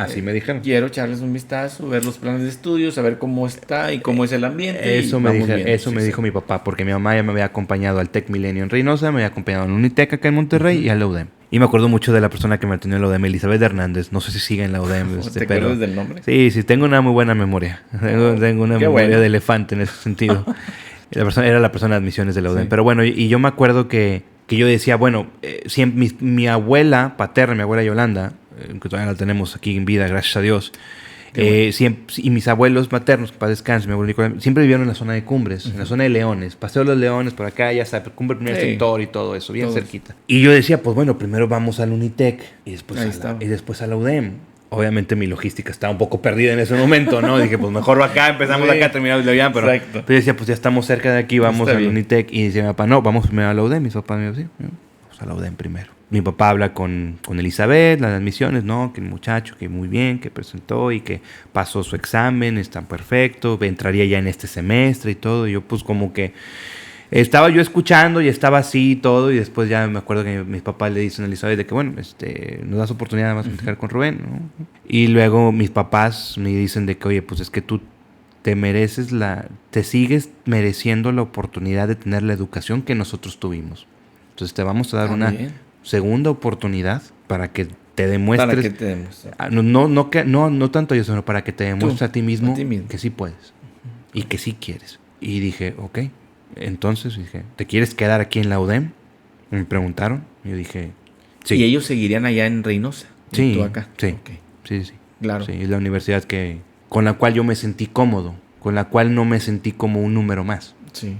Quiero echarles un vistazo, ver los planes de estudio, saber cómo está y cómo es el ambiente. Eso me dijo mi papá, porque mi mamá ya me había acompañado al Tec Milenio en Reynosa, me había acompañado en Unitec acá en Monterrey y a la UDEM. Y me acuerdo mucho de la persona que me atendió en la UDEM, Elizabeth Hernández. No sé si sigue en la UDEM. ¿Te acuerdas del nombre? Sí, tengo una muy buena memoria. Tengo una memoria de elefante en ese sentido. Era la persona de admisiones de la UDEM. Sí. Pero bueno, y yo me acuerdo que yo decía, bueno, siempre, mi abuela paterna, mi abuela Yolanda, que todavía la tenemos aquí en vida, gracias a Dios, siempre, y mis abuelos maternos, que para descanso, mi abuelo Nicolás, siempre vivieron en la zona de Cumbres, en la zona de Leones, Paseo de los Leones, por acá, ya sabes, Cumbre Primer Sector y todo eso, bien cerquita. Y yo decía, pues bueno, primero vamos al Unitec y después a la UDEM. Obviamente mi logística estaba un poco perdida en ese momento, ¿no? Dije, pues mejor acá, empezamos acá, terminamos la vida, pero yo decía, pues ya estamos cerca de aquí, vamos al Unitec. Y decía mi papá, no, vamos primero a la UDEM. Mis papás me decían, sí, vamos a la UDEM primero. Mi papá habla con Elizabeth, las admisiones, ¿no? Que el muchacho, que muy bien, que presentó y que pasó su examen, está perfecto, entraría ya en este semestre y todo. Y yo pues como que estaba yo escuchando y estaba así y todo, y después ya me acuerdo que mis papás le dicen a Elizabeth de que bueno, nos das oportunidad más de platicar con Rubén, ¿no? Y luego mis papás me dicen de que oye, pues es que tú te sigues mereciendo la oportunidad de tener la educación que nosotros tuvimos. Entonces te vamos a dar una segunda oportunidad para que te demuestres. Para que te demuestres. No tanto yo, sino para que te demuestres a ti mismo que sí puedes y que sí quieres. Y dije, ok. Entonces dije, ¿te quieres quedar aquí en la UDEM? Me preguntaron. Y yo dije, sí. ¿Y ellos seguirían allá en Reynosa? Sí. ¿Tú acá? Sí. Okay. Sí. Claro. Sí, es la universidad con la cual yo me sentí cómodo, con la cual no me sentí como un número más. Sí.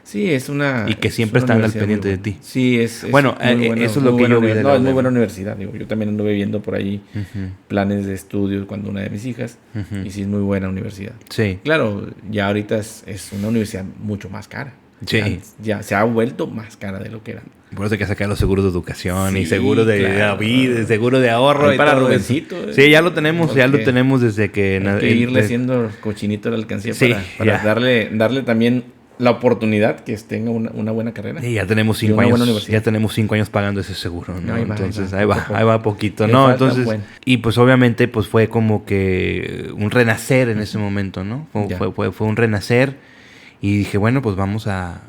Sí, es una... Y que siempre están al pendiente de ti. Sí, es bueno, eso es lo que yo vi de la UDEM. Es muy buena universidad. Digo, yo también anduve viendo por ahí planes de estudios cuando una de mis hijas. Y sí, es muy buena universidad. Sí. Claro, ya ahorita es una universidad mucho más cara. Sí. Ya se ha vuelto más cara de lo que era. Por eso hay que sacar los seguros de educación y seguros de vida, seguro de ahorro. Y para Rubencito. Sí, ya lo tenemos desde que... Hay que irle haciendo cochinito a la alcancía para darle también la oportunidad que tenga una buena carrera. Y ya tenemos 5 años. Ya tenemos 5 años pagando ese seguro, ¿no? Entonces ahí va poquito, ¿no? Entonces, y pues obviamente pues fue como que un renacer en ese momento, ¿no? Fue un renacer y dije, bueno, pues vamos a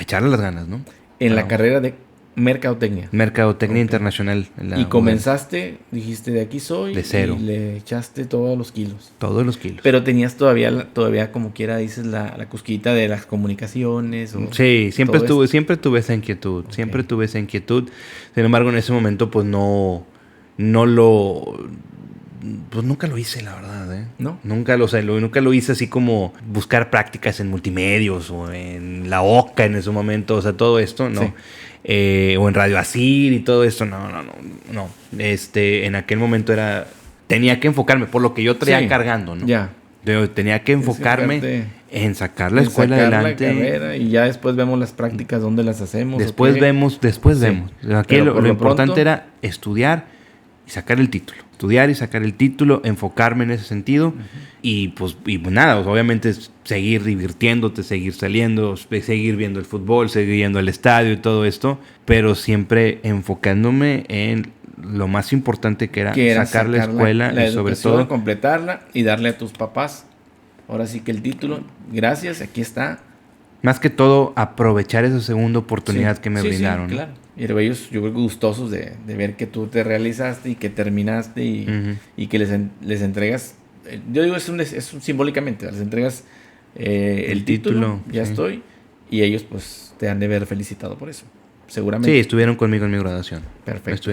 echarle las ganas, ¿no? En la carrera de Mercadotecnia. Mercadotecnia internacional. Y comenzaste, dijiste, de aquí soy. De cero. Y le echaste todos los kilos. Todos los kilos. Pero tenías todavía como quiera, dices, la cosquillita de las comunicaciones. Sí, siempre tuve esa inquietud. Okay. Siempre tuve esa inquietud. Sin embargo, en ese momento, pues pues nunca lo hice, la verdad, ¿eh? ¿No? Nunca lo hice así como buscar prácticas en multimedios o en la OCA en ese momento, o sea, todo esto, ¿no? Sí. O en Radio Asir y todo esto, no. En aquel momento tenía que enfocarme por lo que yo traía cargando, ¿no? Ya. Tenía que enfocarme en sacar la escuela adelante. La carrera, y ya después vemos las prácticas, dónde las hacemos. Después vemos. Aquí lo importante era estudiar y sacar el título. Estudiar y sacar el título, enfocarme en ese sentido. Y pues nada, obviamente seguir divirtiéndote, seguir saliendo, seguir viendo el fútbol, seguir yendo al estadio y todo esto, pero siempre enfocándome en lo más importante que era sacar la escuela la y sobre todo completarla y darle a tus papás ahora sí que el título, gracias, aquí está. Más que todo aprovechar esa segunda oportunidad que me brindaron. Sí, claro. Y ellos, yo creo que gustosos de ver que tú te realizaste y que terminaste y que les entregas, yo digo, es simbólicamente, les entregas el título, ya estoy, y ellos pues te han de haber felicitado por eso, seguramente. Sí, estuvieron conmigo en mi graduación. Perfecto.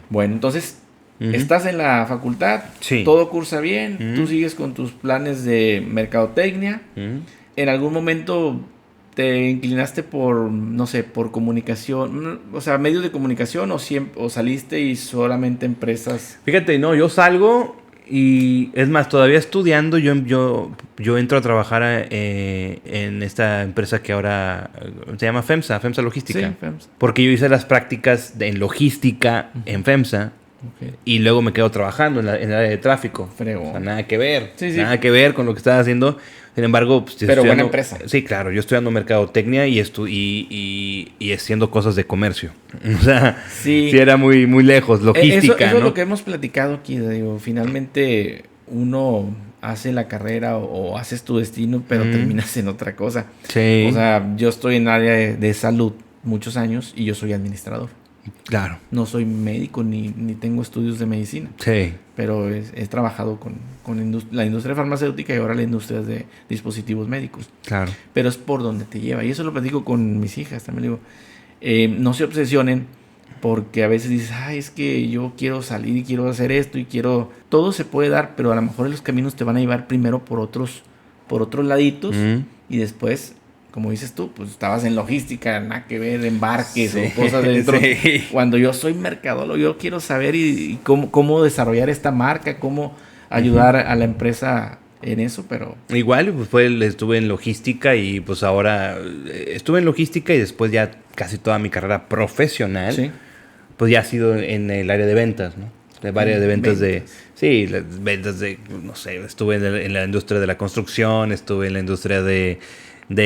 Bueno, entonces, estás en la facultad, todo cursa bien, tú sigues con tus planes de mercadotecnia, en algún momento te inclinaste por, no sé, por comunicación, o sea, medios de comunicación o saliste y solamente empresas. Fíjate, no, yo salgo y es más, todavía estudiando, yo entro a trabajar en esta empresa que ahora se llama FEMSA Logística. Sí, FEMSA. Porque yo hice las prácticas en logística en FEMSA. Okay. Y luego me quedo trabajando en el área de tráfico. Frego. O sea, nada que ver. Nada que ver con lo que estaba haciendo. Sin embargo, pues, pero buena empresa. Sí, claro. Yo estudiando mercadotecnia y haciendo cosas de comercio. O sea, sí era muy, muy lejos. Logística, eso ¿no? Es lo que hemos platicado aquí. Digo, finalmente uno hace la carrera o haces tu destino, pero terminas en otra cosa. Sí. O sea, yo estoy en área de salud muchos años y yo soy administrador. Claro. No soy médico ni tengo estudios de medicina. Sí. Pero he trabajado con la industria farmacéutica y ahora la industria de dispositivos médicos. Claro. Pero es por donde te lleva. Y eso lo platico con mis hijas. También digo, no se obsesionen porque a veces dices, es que yo quiero salir y quiero hacer esto y quiero... Todo se puede dar, pero a lo mejor los caminos te van a llevar primero por otros laditos y después... Como dices tú, pues estabas en logística, nada que ver, embarques o cosas dentro. Sí. Cuando yo soy mercadólogo, yo quiero saber y cómo desarrollar esta marca, cómo ayudar a la empresa en eso, pero... Igual, pues estuve en logística y pues ahora estuve en logística y después ya casi toda mi carrera profesional, pues ya ha sido en el área de ventas, ¿no? El área de ventas las ventas de, no sé, estuve en la industria de la construcción, estuve en la industria de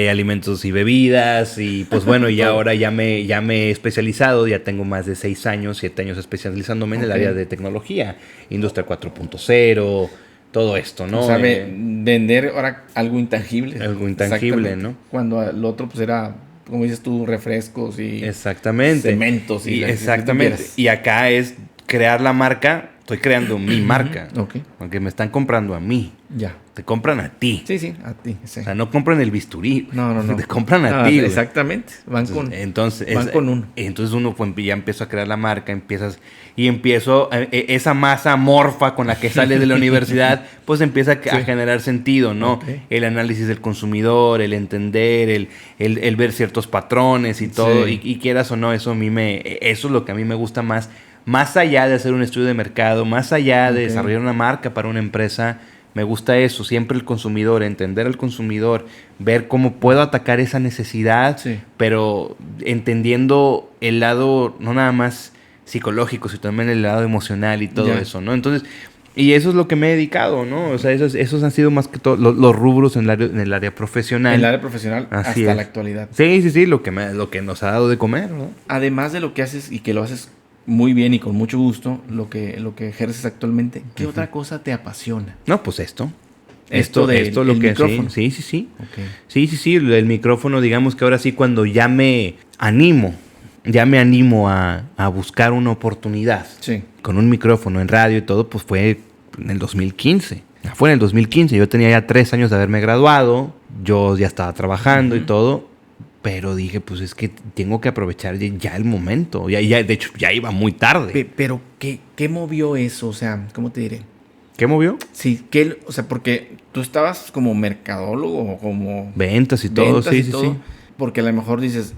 alimentos y bebidas y pues bueno, y ahora ya me he especializado, ya tengo más de 6 años, 7 años especializándome en el área de tecnología, industria 4.0, todo esto, ¿no? O sea, vender ahora algo intangible. Algo intangible, ¿no? Cuando el otro pues era, como dices tú, refrescos y... Exactamente. Cementos. Exactamente. Y acá es crear la marca. Estoy creando mi marca. Okay. Porque me están comprando a mí. Ya. Te compran a ti. Sí, a ti. Sí. O sea, no compran el bisturí. No. Te compran a ti. Exactamente. Van con uno. Entonces uno pues, ya empiezo a crear la marca, empiezo esa masa amorfa con la que sale de la universidad, pues empieza a generar sentido, ¿no? Okay. El análisis del consumidor, el entender, el ver ciertos patrones y todo. Sí. Y quieras o no, eso es lo que a mí me gusta más. Más allá de hacer un estudio de mercado, más allá de desarrollar una marca para una empresa, me gusta eso, siempre el consumidor, entender al consumidor, ver cómo puedo atacar esa necesidad, pero entendiendo el lado no nada más psicológico, sino también el lado emocional y todo eso, ¿no? Entonces, y eso es lo que me he dedicado, ¿no? O sea, esos han sido más que todo los rubros en el área profesional. En el área profesional hasta la actualidad. Sí, lo que nos ha dado de comer, ¿no? Además de lo que haces y que lo haces muy bien y con mucho gusto, lo que ejerces actualmente, ¿qué otra cosa te apasiona? No, pues esto lo que micrófono. Sí. Okay. Sí, el micrófono, digamos que ahora sí cuando ya me animo ya me animo a buscar una oportunidad con un micrófono en radio y todo, pues fue en el 2015. Fue en el 2015, yo tenía ya 3 años de haberme graduado, yo ya estaba trabajando y todo, pero dije, pues es que tengo que aprovechar ya el momento. De hecho, ya iba muy tarde. Pero, ¿qué movió eso? O sea, ¿cómo te diré? ¿Qué movió? Sí, o sea, porque tú estabas como mercadólogo, como... Ventas y todo, sí. Porque a lo mejor dices,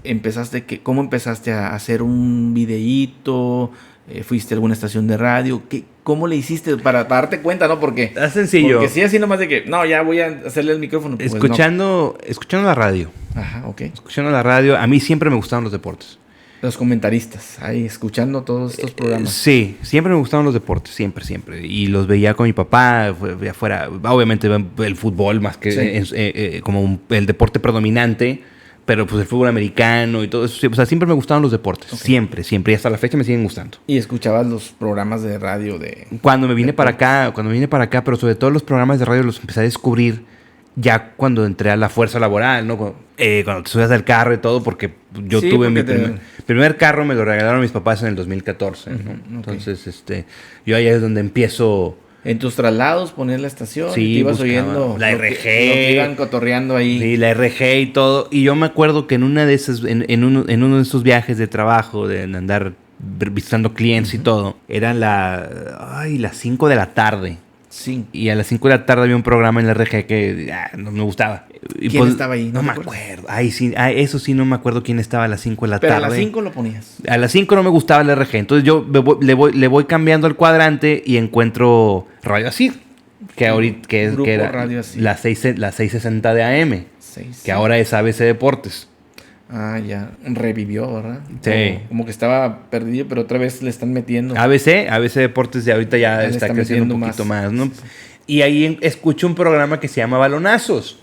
¿cómo empezaste a hacer un videíto? ¿Fuiste a alguna estación de radio? ¿Cómo le hiciste para darte cuenta, no? Porque... Es sencillo. Porque sí, así nomás de que, no, ya voy a hacerle el micrófono. Pues escuchando la radio. Ajá, ok. Escuchando la radio, a mí siempre me gustaron los deportes. Los comentaristas, ahí escuchando todos estos programas. Sí, siempre me gustaron los deportes, siempre. Y los veía con mi papá, afuera. Obviamente el fútbol más que como el deporte predominante, pero pues el fútbol americano y todo eso. O sea, siempre me gustaron los deportes, siempre. Y hasta la fecha me siguen gustando. ¿Y escuchabas los programas de radio de...? Cuando vine para acá, pero sobre todo los programas de radio los empecé a descubrir ya cuando entré a la fuerza laboral, ¿no? Cuando te subías del carro y todo, porque yo tuve mi primer carro, me lo regalaron mis papás en el 2014, ¿no? Entonces, yo ahí es donde empiezo... En tus traslados ponías la estación, y te ibas oyendo la RG, lo que iban cotorreando ahí. Sí, la RG y todo. Y yo me acuerdo que en una de esas, en uno de esos viajes de trabajo, de andar visitando clientes y todo, eran las 5 de la tarde. Sí. Y a las 5 de la tarde había un programa en la RG que no me gustaba. Y ¿Quién estaba ahí? No me acuerdo. Eso sí no me acuerdo quién estaba a las 5 de la tarde. Pero a las 5 lo ponías. A las 5 no me gustaba la RG. Entonces yo le voy cambiando el cuadrante y encuentro Radio Asir, que era Radio Asir. la 660 de AM, que ahora es ABC Deportes. Ah, ya. Revivió, ¿verdad? Sí. Como que estaba perdido, pero otra vez le están metiendo. ABC Deportes de ahorita ya está creciendo un poquito más, ¿no? Sí. Y ahí escucho un programa que se llama Balonazos.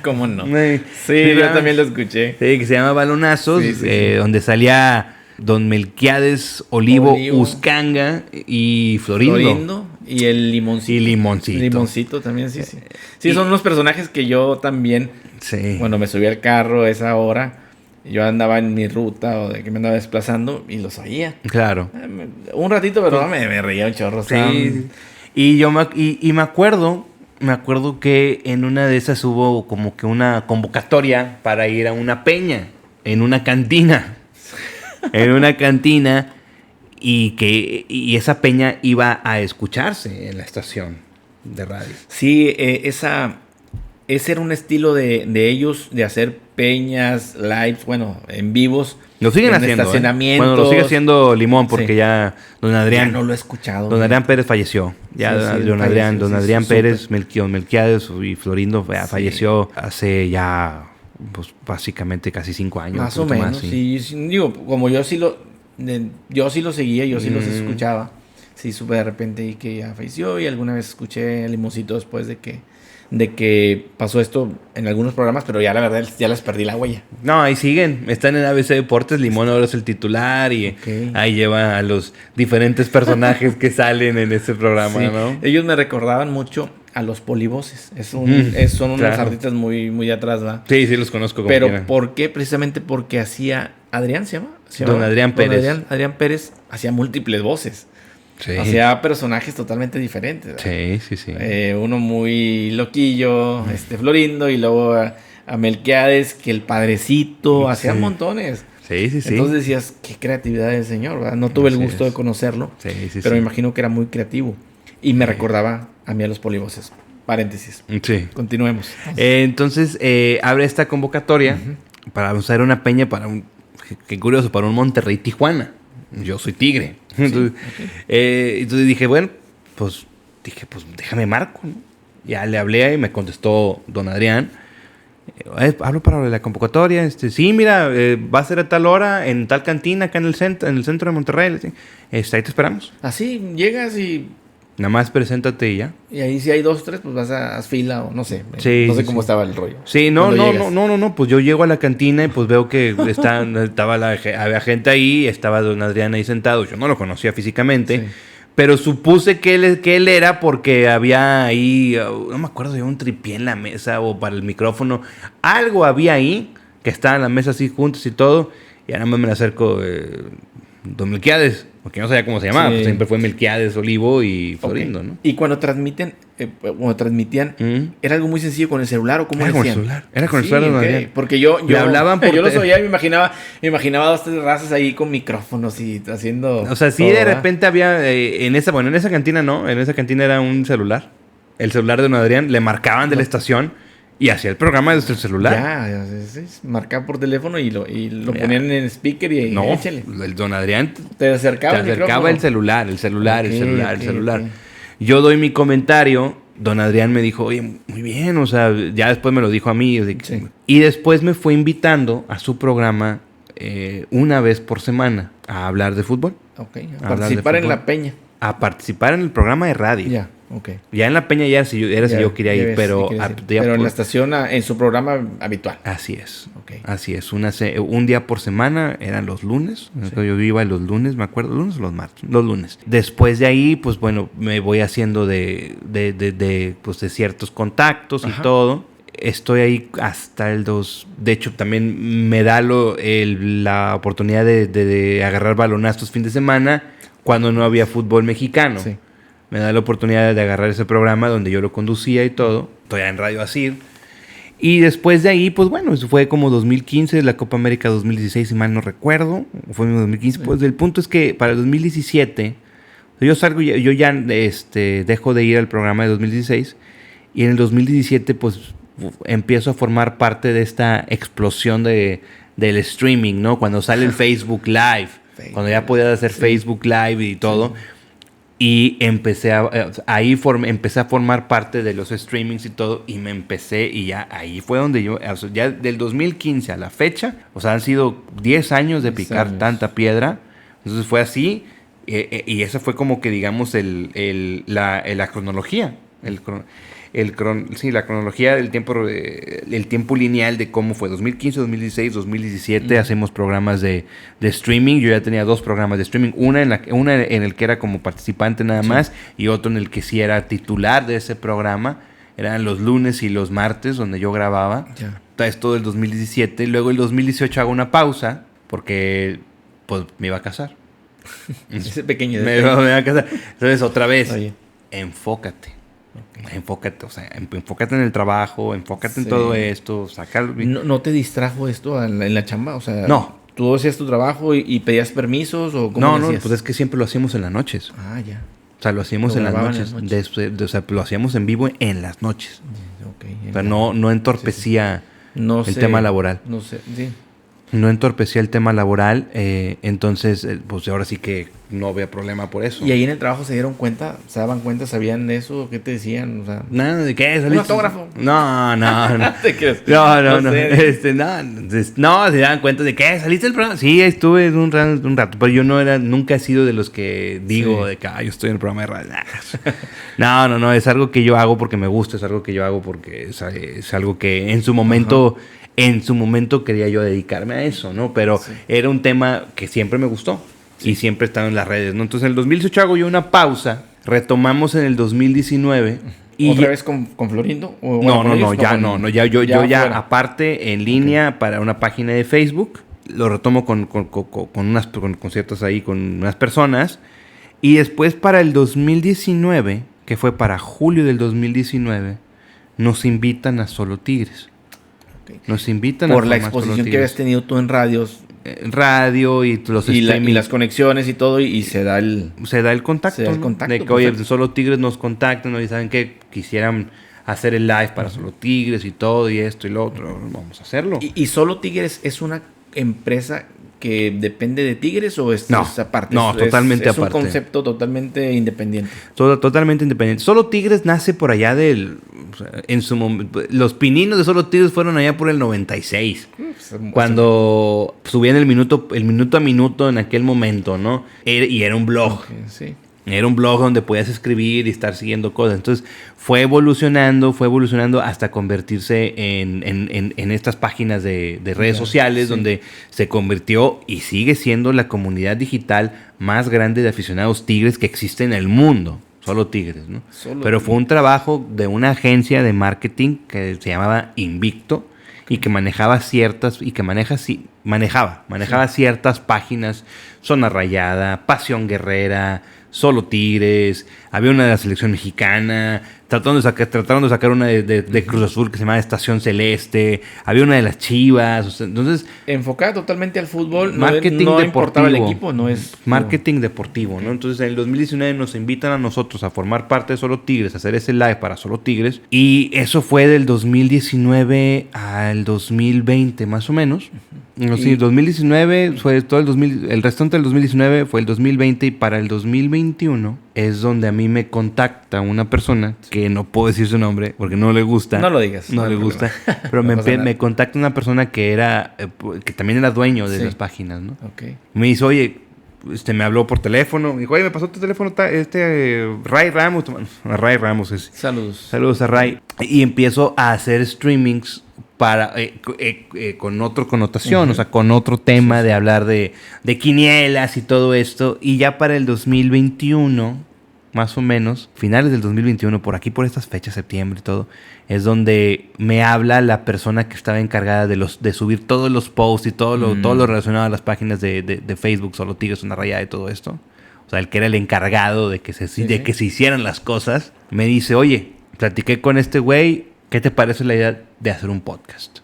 ¿Cómo no? Sí, yo también lo escuché. Sí, que se llama Balonazos, donde salía Don Melquiades Olivo Uscanga y Florindo. Y el Limoncito. Limoncito también, sí. Sí, son unos personajes que yo también, cuando me subí al carro a esa hora, yo andaba en mi ruta o de que me andaba desplazando y los oía. Claro. Un ratito, pero me reía un chorro. Sí. Y me acuerdo que en una de esas hubo como que una convocatoria para ir a una peña en una cantina. Y esa peña iba a escucharse en la estación de radio. Sí, ese era un estilo de ellos de hacer peñas, lives, en vivos. Lo siguen haciendo. Estacionamientos. Lo sigue haciendo Limón porque ya don Adrián. Ya no lo he escuchado. Don Adrián Pérez falleció. Don Adrián Pérez, Melquiades y Florindo falleció hace ya, pues básicamente casi 5 años. Más o menos. Sí, digo, como yo sí lo seguía, yo sí los escuchaba. Sí, supe de repente y que ya falleció y alguna vez escuché el Limoncito después de que pasó esto en algunos programas, pero ya la verdad ya les perdí la huella. No, ahí siguen, están en ABC Deportes, Limón ahora es el titular y ahí lleva a los diferentes personajes que salen en ese programa, ¿no? Ellos me recordaban mucho a los Polivoces, son unos artistas muy, muy atrás, ¿verdad? Sí, los conozco. Pero ¿por qué? Precisamente porque hacía, ¿Adrián se llama? Don Adrián Pérez. Adrián Pérez hacía múltiples voces. Sí. Hacía personajes totalmente diferentes, ¿verdad? Sí. Uno muy loquillo, Florindo, y luego a Melquiades, que el padrecito, hacían montones. Sí. Entonces decías, qué creatividad del señor, ¿verdad? No tuve el gusto de conocerlo, pero me imagino que era muy creativo. Y me recordaba a mí a los Polivoces. Paréntesis. Sí. Continuemos. Entonces, abre esta convocatoria para usar una peña qué curioso, para un Monterrey Tijuana. Yo soy Tigre. Entonces, entonces dije, pues déjame marco, ¿no? Ya le hablé y me contestó don Adrián. Hablo para la convocatoria. Sí, mira, va a ser a tal hora en tal cantina acá en el centro de Monterrey. Ahí te esperamos. Así, llegas y... Nada más preséntate y ya. Y ahí si hay 2 o 3, pues vas a fila o no sé. Sí, no sé cómo estaba el rollo. Sí, no. Pues yo llego a la cantina y pues veo que había gente ahí, estaba don Adrián ahí sentado. Yo no lo conocía físicamente, pero supuse que él era porque había ahí, no me acuerdo, había un tripié en la mesa o para el micrófono. Algo había ahí, que estaban en la mesa así juntos y todo. Y nada más me le acerco, don Melquiades, porque no sabía cómo se llamaba, Sí. pues siempre fue Melquiades, Olivo y Florindo, Ok. ¿no? Y cuando transmitían, ¿era algo muy sencillo con el celular o cómo Era con el decían? celular, era con el celular, don ok. Adrián. Porque yo Le hablaban por yo los te- oía y me imaginaba dos, tres razas ahí con micrófonos y haciendo. O sea, sí, todo, de ¿verdad? repente había, en esa cantina no, en esa cantina era un celular. El celular de don Adrián, le marcaban de la estación y hacía el programa desde el celular. Ya, marcaba por teléfono y lo Ya. ponían en speaker y No, échale. el don Adrián Te acercaba te acercaba el celular. Ok, El ok, celular. ok. Yo doy mi comentario, don Adrián me dijo, oye, muy bien, o sea, ya después me lo dijo a mí. Sí. Y después me fue invitando a su programa una vez por semana a hablar de fútbol, Ok, a Hablar participar de en fútbol. la peña. a participar en el programa de radio. Ya, ok. Ya en la Peña ya si yo quería Ya ir, ves, pero, sí quieres ir. ya Pero en por- la estación, en su programa habitual. así es. Ok. Así es, un día por semana, eran los lunes. Yo iba los lunes, me acuerdo, lunes o los martes, los lunes. Después de ahí, pues bueno, me voy haciendo de ciertos contactos Ajá. y todo. Estoy ahí hasta el 2. De hecho, también me da la oportunidad de agarrar balonazos fin de semana cuando no había fútbol mexicano. Sí. Me da la oportunidad de agarrar ese programa donde yo lo conducía y todo. Estoy en Radio Asir. Y después de ahí, pues bueno, eso fue como 2015, la Copa América 2016, si mal no recuerdo. Fue en 2015. Sí. Pues el punto es que para el 2017, yo salgo, yo ya dejo de ir al programa de 2016. Y en el 2017, pues empiezo a formar parte de esta explosión del streaming, ¿no? Cuando sale el Facebook Live, cuando ya podía hacer Facebook Live y todo. Y empecé empecé a formar parte de los streamings y todo, y ya ahí fue donde yo, o sea, ya del 2015 a la fecha, o sea, han sido 10 años de 10 picar años. tanta piedra. Entonces fue así, y esa fue como que, digamos, la cronología, la cronología del tiempo, el tiempo lineal de cómo fue 2015, 2016, 2017. Hacemos programas de streaming. Yo ya tenía 2 programas de streaming, una en el que era como participante nada más, y otro en el que sí era titular de ese programa. Eran los lunes y los martes donde yo grababa. Ya. Entonces todo el 2017. Luego el 2018 hago una pausa porque pues me iba a casar. Ese pequeño Me detalle. iba a casar. Entonces otra vez, Oye. enfócate. Ok. Enfócate, o sea, enfócate en el trabajo, enfócate en Sí. todo esto, sácalo. ¿No te distrajo esto en la chamba? O sea, No. ¿tú hacías tu trabajo y pedías permisos o cómo No, lo hacías? pues es que siempre lo hacíamos en las noches. Ah, ya. O sea, lo hacíamos Lo en las grababan en noches. las noches. O sea, lo hacíamos en vivo en las noches. Ok. O sea, no entorpecía No el sé, tema laboral. No sé, sí. No entorpecía el tema laboral. Entonces, pues ahora sí que no había problema por eso. ¿Y ahí en el trabajo se dieron cuenta? ¿Se daban cuenta? ¿Sabían de eso? ¿Qué te decían? O sea, Nada, ¿de qué? ¿un autógrafo? No. ¿Te crees? No. No sé. No, se daban cuenta de que saliste del programa. Sí, estuve un rato, pero yo nunca he sido de los que digo Sí. de que yo estoy en el programa de radio. No, es algo que yo hago porque me gusta, es algo que yo hago porque es algo que en su momento quería yo dedicarme a eso, ¿no? Pero Sí. era un tema que siempre me gustó y siempre he estado en las redes, ¿no? Entonces en el 2018 hago yo una pausa, retomamos en el 2019 y ¿Otra vez con Florindo? ¿O, no, con ellos? yo ya fuera. aparte en línea para una página de Facebook, lo retomo con ciertos ahí, con unas personas, y después para el 2019, que fue para julio del 2019, nos invitan a Solo Tigres. Ok. Nos invitan Por a la formar Solo exposición que Tigres. habías tenido tú en radios Radio y los y streaming. las conexiones y todo, y se da el... Se da el contacto, Se da el ¿no? contacto, De que, oye, perfecto. Solo Tigres nos contactan, ¿no? Y saben que quisieran hacer el live para Solo Tigres y todo, y esto y lo otro. Vamos a hacerlo. ¿Y Solo Tigres es una empresa que depende de Tigres o es No, aparte? no, totalmente es aparte. un concepto totalmente independiente. Totalmente independiente. Solo Tigres nace por allá en su momento. Los pininos de Solo Tigres fueron allá por el 96. Cuando subían el minuto a minuto en aquel momento, ¿no? Y era un blog. Ok, sí. Era un blog donde podías escribir y estar siguiendo cosas. Entonces fue evolucionando hasta convertirse en estas páginas de redes sociales, sí. donde se convirtió y sigue siendo la comunidad digital más grande de aficionados tigres que existe en el mundo. Solo Tigres, ¿no? Solo Pero Tigres. fue un trabajo de una agencia de marketing que se llamaba Invicto y que manejaba manejaba ciertas páginas, Zona Rayada, Pasión Guerrera, Solo Tigres, había una de la selección mexicana, trataron de sacar una de Cruz Azul que se llamaba Estación Celeste, había una de las Chivas, o sea, entonces... Enfocada totalmente al fútbol, marketing no deportivo, importaba el equipo, no es... Marketing deportivo, ¿no? Entonces en el 2019 nos invitan a nosotros a formar parte de Solo Tigres, a hacer ese live para Solo Tigres, y eso fue del 2019 al 2020 más o menos. Sí, 2019 fue todo el restante del 2019 fue el 2020 y para el 2021 es donde a mí me contacta una persona que no puedo decir su nombre porque no le gusta. No lo digas. No le gusta. Pero me contacta una persona que era que también era dueño de las páginas, ¿no? Okay. Me dice, oye, me habló por teléfono, me dijo, oye, me pasó tu teléfono Ray Ramos, Ray Ramos es. Saludos a Ray. Y empiezo a hacer streamings para con otra connotación, o sea, con otro tema de hablar de quinielas y todo esto. Y ya para el 2021, más o menos, finales del 2021, por aquí, por estas fechas, septiembre y todo, es donde me habla la persona que estaba encargada de subir todos los posts y todo lo relacionado a las páginas de Facebook, Solo Tigres, Una Rayada y todo esto. O sea, el que era el encargado de que se hicieran las cosas. Me dice, oye, platiqué con este güey, ¿qué te parece la idea de hacer un podcast?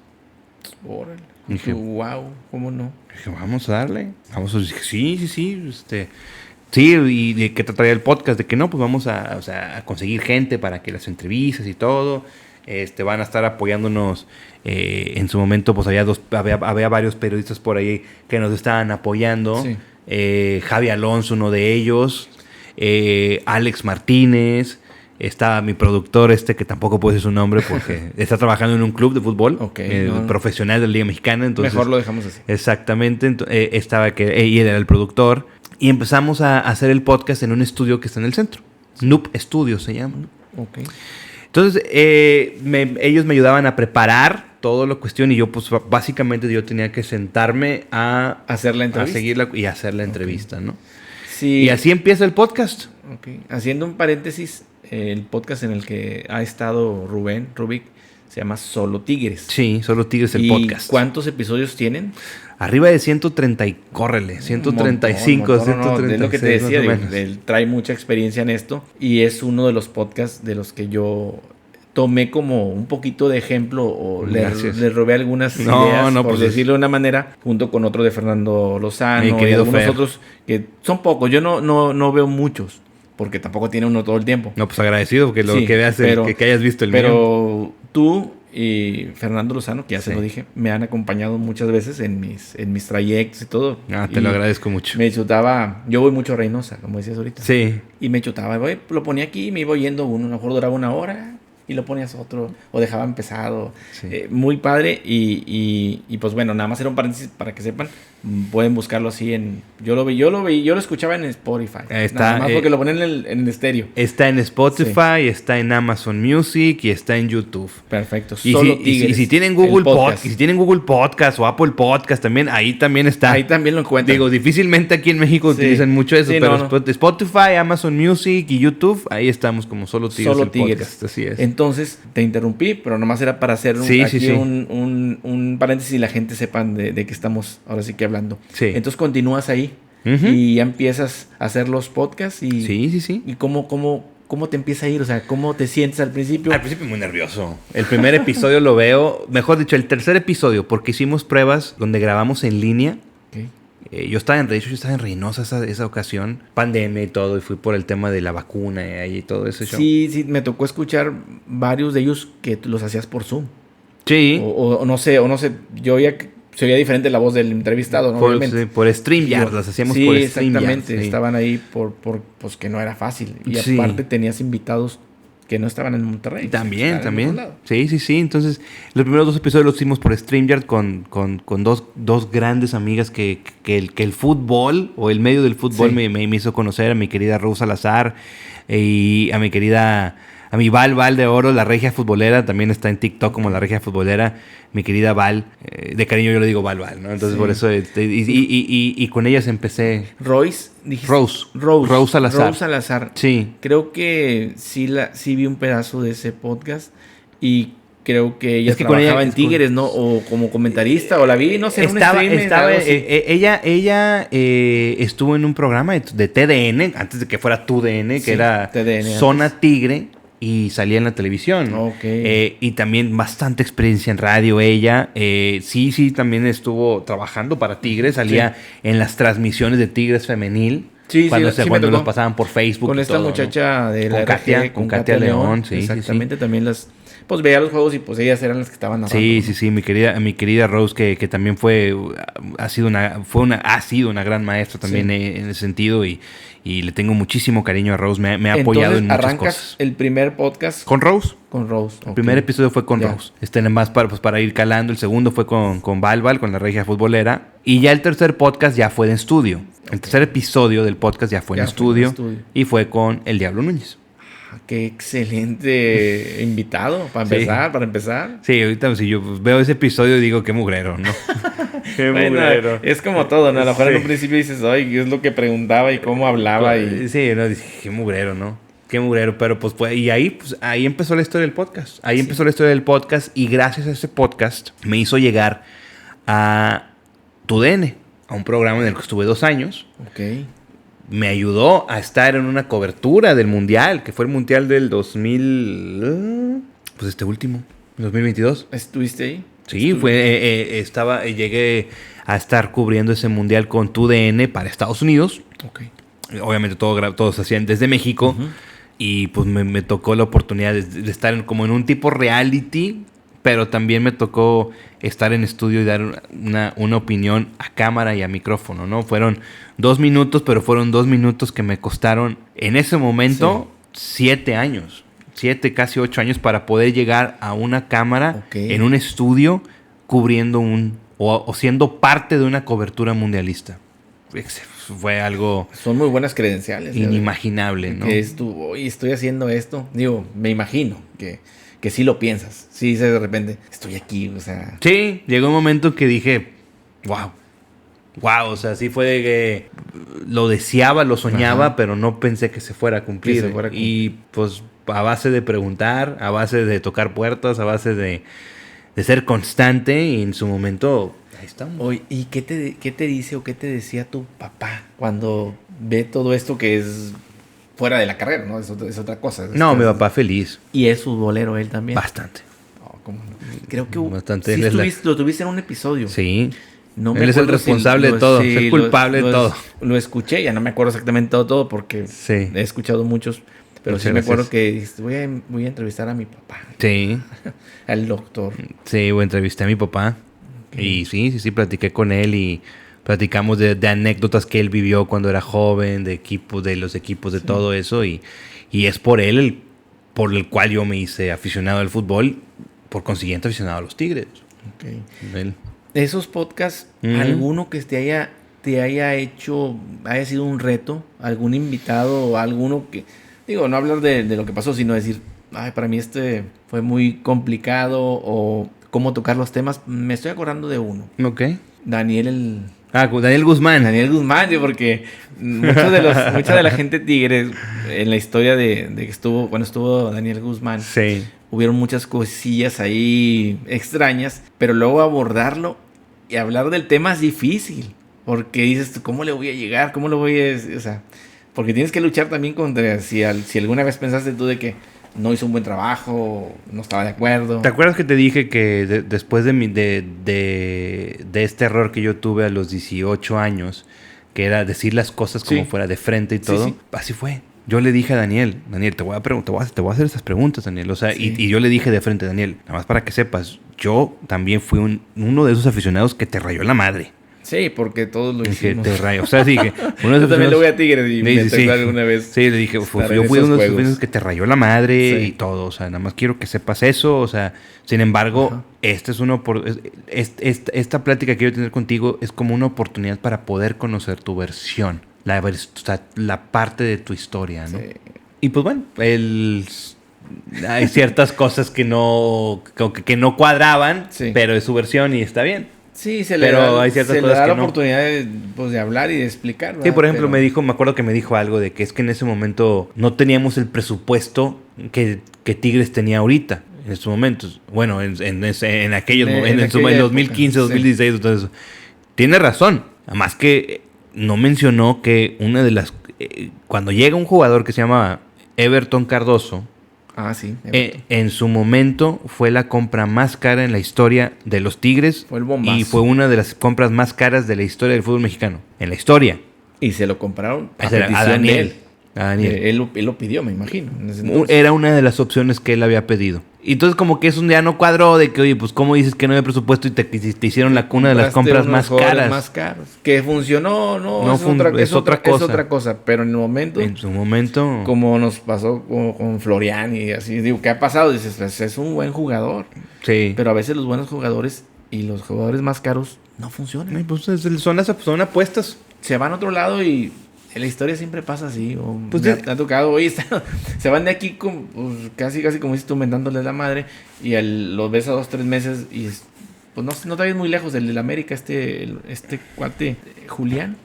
Órale. Dije, wow, ¿cómo no? Dije, vamos a darle. Dije, sí. Sí, ¿y de qué trataría el podcast? De que no, pues vamos a conseguir gente para que las entrevistas y todo. Van a estar apoyándonos. En su momento, pues había varios periodistas por ahí que nos estaban apoyando. Sí. Javi Alonso, uno de ellos. Alex Martínez. Está mi productor que tampoco puedo decir su nombre porque está trabajando en un club de fútbol profesional de la Liga Mexicana. Entonces, mejor lo dejamos así. Exactamente. Y él era el productor. Y empezamos a hacer el podcast en un estudio que está en el centro. Noob Studio se llama. Okay. Entonces, ellos me ayudaban a preparar toda la cuestión y yo, pues, básicamente yo tenía que sentarme a hacer la entrevista. A seguirla y hacer la entrevista, ¿no? Sí. Y así empieza el podcast. Okay. Haciendo un paréntesis, el podcast en el que ha estado Rubén Rubik se llama Solo Tigres. Sí, Solo Tigres el podcast. ¿Cuántos episodios tienen? Arriba de 130 y córrele, 135, 136. Es lo que te decía, él trae mucha experiencia en esto y es uno de los podcasts de los que yo tomé como un poquito de ejemplo o le robé algunas ideas, por decirlo de una manera, junto con otro de Fernando Lozano y algunos otros que son pocos. Yo no veo muchos, porque tampoco tiene uno todo el tiempo. No, pues agradecido que que veas que hayas visto el mío. Pero tú y Fernando Lozano, que ya se lo dije, me han acompañado muchas veces en mis trayectos y todo. Te lo agradezco mucho. Me chutaba, yo voy mucho a Reynosa, como decías ahorita. Sí. Y me chutaba, lo ponía aquí y me iba yendo uno, a lo mejor duraba 1 hora y lo ponías otro, o dejaba empezado. Sí. Muy padre y pues bueno, nada más era un paréntesis para que sepan. Pueden buscarlo así yo lo escuchaba en Spotify. Nada más porque lo ponen en el estéreo. Está en Spotify, está en Amazon Music y está en YouTube. Perfecto. Y si tienen Google Podcast o Apple Podcast también, ahí también está. Ahí también lo encuentran. Digo, difícilmente aquí en México utilizan mucho eso, pero Spotify, Amazon Music y YouTube, ahí estamos como Solo Tigres el podcast. Así es. Entonces, te interrumpí, pero nomás era para hacer un paréntesis y la gente sepan de qué estamos ahora sí que hablando. Sí. Entonces continúas ahí y ya empiezas a hacer los podcasts y sí. ¿Y cómo te empieza a ir? O sea, ¿cómo te sientes al principio? Al principio muy nervioso. El primer episodio lo veo, mejor dicho, el tercer episodio, porque hicimos pruebas donde grabamos en línea. Okay. Yo estaba en Reynosa esa ocasión, pandemia y todo, y fui por el tema de la vacuna y todo ese show. Sí, me tocó escuchar varios de ellos que los hacías por Zoom. Sí. O no sé, yo ya se oía diferente la voz del entrevistado, ¿no? Por StreamYard, las hacíamos por StreamYard. Exactamente, estaban ahí pues que no era fácil. Y aparte tenías invitados que no estaban en Monterrey. También. Sí. Entonces, los primeros 2 episodios los hicimos por StreamYard con dos grandes amigas que el fútbol o el medio del fútbol me hizo conocer, a mi querida Rose Salazar y a mi Val de Oro, la regia futbolera, también está en TikTok como la regia futbolera, mi querida Val, de cariño yo le digo Val, ¿no? Entonces por eso, y con ellas empecé. Rose Salazar. Rose Salazar. Sí. Creo que sí vi un pedazo de ese podcast y creo que ella Es que con trabajaba ella- en Tigres, ¿no? O como comentarista, o la vi, no sé, en un streaming, algo así. Ella estuvo en un programa de TDN, antes de que fuera TUDN, Sí, que era TDN Zona antes. Tigre, y salía en la televisión. Ok. Y también bastante experiencia en radio ella. Sí, también estuvo trabajando para Tigres, salía en las transmisiones de Tigres Femenil. Sí, cuando sí me cuando tocó. los pasaban por Facebook Con y esta todo, ¿no? muchacha de la Con Katia, RG, con Katia León, sí, exactamente, también las... Pues veía los juegos y pues ellas eran las que estaban narrando. Sí, mi querida Rose, que también ha sido una gran maestra también en ese sentido y le tengo muchísimo cariño a Rose, me ha apoyado en muchas arrancas cosas. el primer podcast ¿Con Rose? con Rose. El primer episodio fue con Rose. Nada más para ir calando. El segundo fue con Balbal, con la Regia Futbolera. Y ya el tercer podcast ya fue en estudio. El tercer episodio del podcast ya fue en estudio. Y fue con El Diablo Núñez. Qué excelente invitado para empezar. Sí, ahorita si yo veo ese episodio digo qué mugrero, ¿no? Qué Bueno, mugrero. es como todo, ¿no? A lo mejor en un principio dices, ay, ¿qué es lo que preguntaba y cómo hablaba? Y... Sí, no, dije, qué mugrero, ¿no? Qué mugrero, pero pues fue... Y ahí empezó la historia del podcast. Ahí empezó la historia del podcast y gracias a ese podcast me hizo llegar a TUDN, a un programa en el que estuve 2 años. Ok. Me ayudó a estar en una cobertura del Mundial, que fue el Mundial del 2000... Pues este último, 2022. ¿Estuviste ahí? Sí, llegué a estar cubriendo ese Mundial con TUDN para Estados Unidos. Ok. Obviamente todos hacían desde México. Uh-huh. Y pues me tocó la oportunidad de estar como en un tipo reality, pero también me tocó estar en estudio y dar una opinión a cámara y a micrófono, ¿no? Fueron 2 minutos, pero fueron 2 minutos que me costaron en ese momento 7 años. 7, casi 8 años para poder llegar a una cámara en un estudio cubriendo o siendo parte de una cobertura mundialista. Fue algo... Son muy buenas credenciales. Inimaginable, ¿no? Que oye, estoy haciendo esto. Digo, me imagino que sí lo piensas. Sí dices de repente, estoy aquí, o sea... Sí, llegó un momento que dije, wow, o sea, sí fue de que lo deseaba, lo soñaba, pero no pensé que se fuera a cumplir. Y pues a base de preguntar, a base de tocar puertas, a base de ser constante y en su momento... Ahí estamos. Oye, ¿y qué te dice o qué te decía tu papá cuando ve todo esto que es fuera de la carrera, ¿no? Es otra cosa. No, mi papá feliz. Y es futbolero él también. Bastante. Oh, ¿cómo no? Creo que bastante. Sí lo tuviste en un episodio. Sí. No me él es el responsable de todo, es el culpable de todo. Lo escuché, ya no me acuerdo exactamente todo porque he escuchado muchos, pero sí me acuerdo que dijiste, voy a entrevistar a mi papá. Sí. Al doctor. Sí, entrevisté a mi papá. Y sí, platiqué con él y platicamos de anécdotas que él vivió cuando era joven, de los equipos, de todo eso. Y es por él por el cual yo me hice aficionado al fútbol, por consiguiente aficionado a los Tigres. Okay. Esos podcasts, alguno que te haya hecho, haya sido un reto, algún invitado o alguno que, digo, no hablar de lo que pasó, sino decir, para mí fue muy complicado o cómo tocar los temas. Me estoy acordando de uno. Ok. Daniel Guzmán. Daniel Guzmán, porque mucha de la gente Tigres en la historia de que estuvo Daniel Guzmán, hubieron muchas cosillas ahí extrañas, pero luego abordarlo y hablar del tema es difícil, porque dices, ¿cómo le voy a llegar? ¿Cómo lo voy a...? O sea, porque tienes que luchar también contra, si alguna vez pensaste tú de que no hizo un buen trabajo, no estaba de acuerdo. ¿Te acuerdas que te dije que después de este error que yo tuve a los 18 años, que era decir las cosas como fuera de frente y todo? Sí. Así fue. Yo le dije a Daniel, te voy a hacer estas preguntas, Daniel. O sea, y yo le dije de frente, Daniel, nada más para que sepas, yo también fui uno de esos aficionados que te rayó la madre. Sí, porque todos lo hicimos. Que te rayo. O sea, sí, que uno de yo también le voy a Tigres y me tocó alguna vez. Sí, le dije, yo fui uno de esos que te rayó la madre y todo. O sea, nada más quiero que sepas eso. O sea, sin embargo, esta plática que quiero tener contigo es como una oportunidad para poder conocer tu versión. La parte de tu historia, ¿no? Sí. Y pues bueno, hay ciertas cosas que no cuadraban, pero es su versión y está bien. Sí, se le da la oportunidad de hablar y de explicar, ¿verdad? Sí, por ejemplo, me acuerdo que me dijo algo de que es que en ese momento no teníamos el presupuesto que Tigres tenía ahorita. en estos momentos. Bueno, en aquellos momentos, en 2015, 2016, sí. Entonces, tiene razón. Además que no mencionó que una de las... cuando llega un jugador que se llama Everton Cardoso, sí, en su momento fue la compra más cara en la historia de los Tigres. Fue el bombazo. Y fue una de las compras más caras de la historia del fútbol mexicano. En la historia. Y se lo compraron a Daniel. A Daniel. Él lo pidió, me imagino. Era una de las opciones que él había pedido. Y entonces como que eso un día no cuadró de que, oye, pues cómo dices que no había presupuesto y te hicieron una de las compras más caras. Más caros. Que funcionó, es otra cosa. Pero en el momento... En su momento... Como nos pasó con Florian y así. Digo, ¿qué ha pasado? Dices, pues es un buen jugador. Sí. Pero a veces los buenos jugadores y los jugadores más caros no funcionan. Y pues son apuestas. Se van a otro lado y... En la historia siempre pasa así. Pues me ha tocado, oye, se van de aquí casi como dices tú, mentándoles la madre. Y los ves a 2-3 meses y pues no te ves muy lejos del América, este cuate, Julián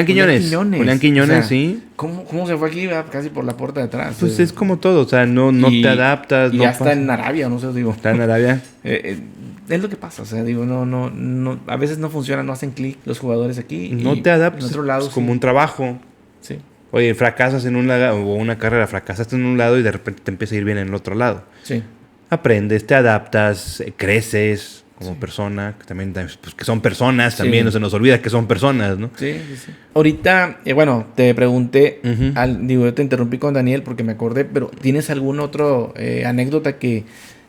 Quiñones. Julián Quiñones, o sea, sí. ¿Cómo se fue aquí? Casi por la puerta de atrás. Pues es como todo, o sea, no te adaptas. Y ya está en Arabia, no sé, digo. Está en Arabia. Es lo que pasa, o sea, digo, no, a veces no funciona, no hacen clic los jugadores aquí. No te adaptas, en otro lado, es como un trabajo. Sí. Oye, fracasas en un lado, o una carrera, fracasaste en un lado y de repente te empieza a ir bien en el otro lado. Sí. Aprendes, te adaptas, creces como persona, que también pues, que son personas, también no se nos olvida que son personas, ¿no? Sí. Ahorita, bueno, te pregunté, yo te interrumpí con Daniel porque me acordé, pero ¿tienes algún otro anécdota que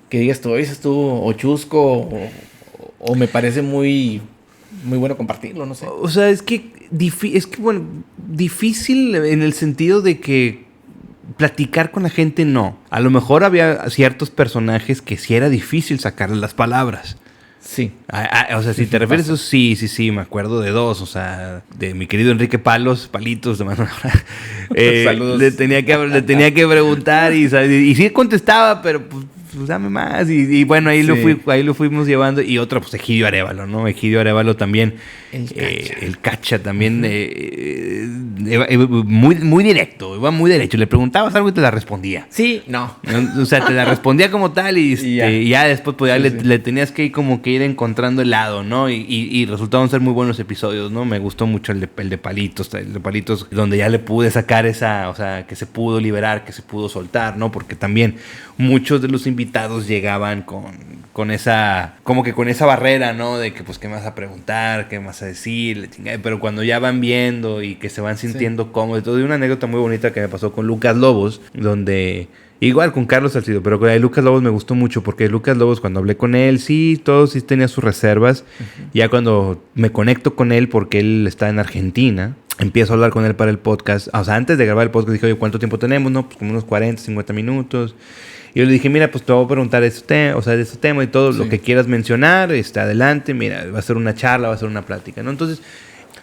digas tú, dices tú, o chusco, o me parece muy bueno compartirlo, no sé? O sea, es que difícil en el sentido de que platicar con la gente no. A lo mejor había ciertos personajes que sí era difícil sacarles las palabras. Sí. O sea, si te refieres a eso, sí, me acuerdo de dos. O sea, de mi querido Enrique Palitos de Manuel. Saludos. Le tenía que preguntar y sí contestaba, pero pues dame más. Y bueno, ahí lo fuimos llevando. Y otro, pues Egidio Arévalo, ¿no? Egidio Arévalo también. El Cacha también. Muy directo, iba muy derecho. Le preguntabas algo y te la respondía. Sí, no. O sea, te la respondía como tal y ya después pues, le tenías que ir encontrando el lado, ¿no? Y resultaron ser muy buenos episodios, ¿no? Me gustó mucho el de Palitos, donde ya le pude sacar esa, o sea, que se pudo liberar, que se pudo soltar, ¿no? Porque también muchos de los invitados llegaban con esa, como que con esa barrera, ¿no? De que pues qué me vas a preguntar, qué me vas a decir, pero cuando ya van viendo y que se van sintiendo cómodos, todo. Y una anécdota muy bonita que me pasó con Lucas Lobos, donde igual con Carlos Salcido, pero con Lucas Lobos me gustó mucho porque Lucas Lobos, cuando hablé con él, sí tenía sus reservas. Ya cuando me conecto con él, porque él está en Argentina, empiezo a hablar con él para el podcast. O sea, antes de grabar el podcast dije, oye, ¿cuánto tiempo tenemos? No, pues como unos 40, 50 minutos. Y yo le dije, mira, pues te voy a preguntar de este tema y todo lo que quieras mencionar, adelante, mira, va a ser una charla, va a ser una plática, ¿no? Entonces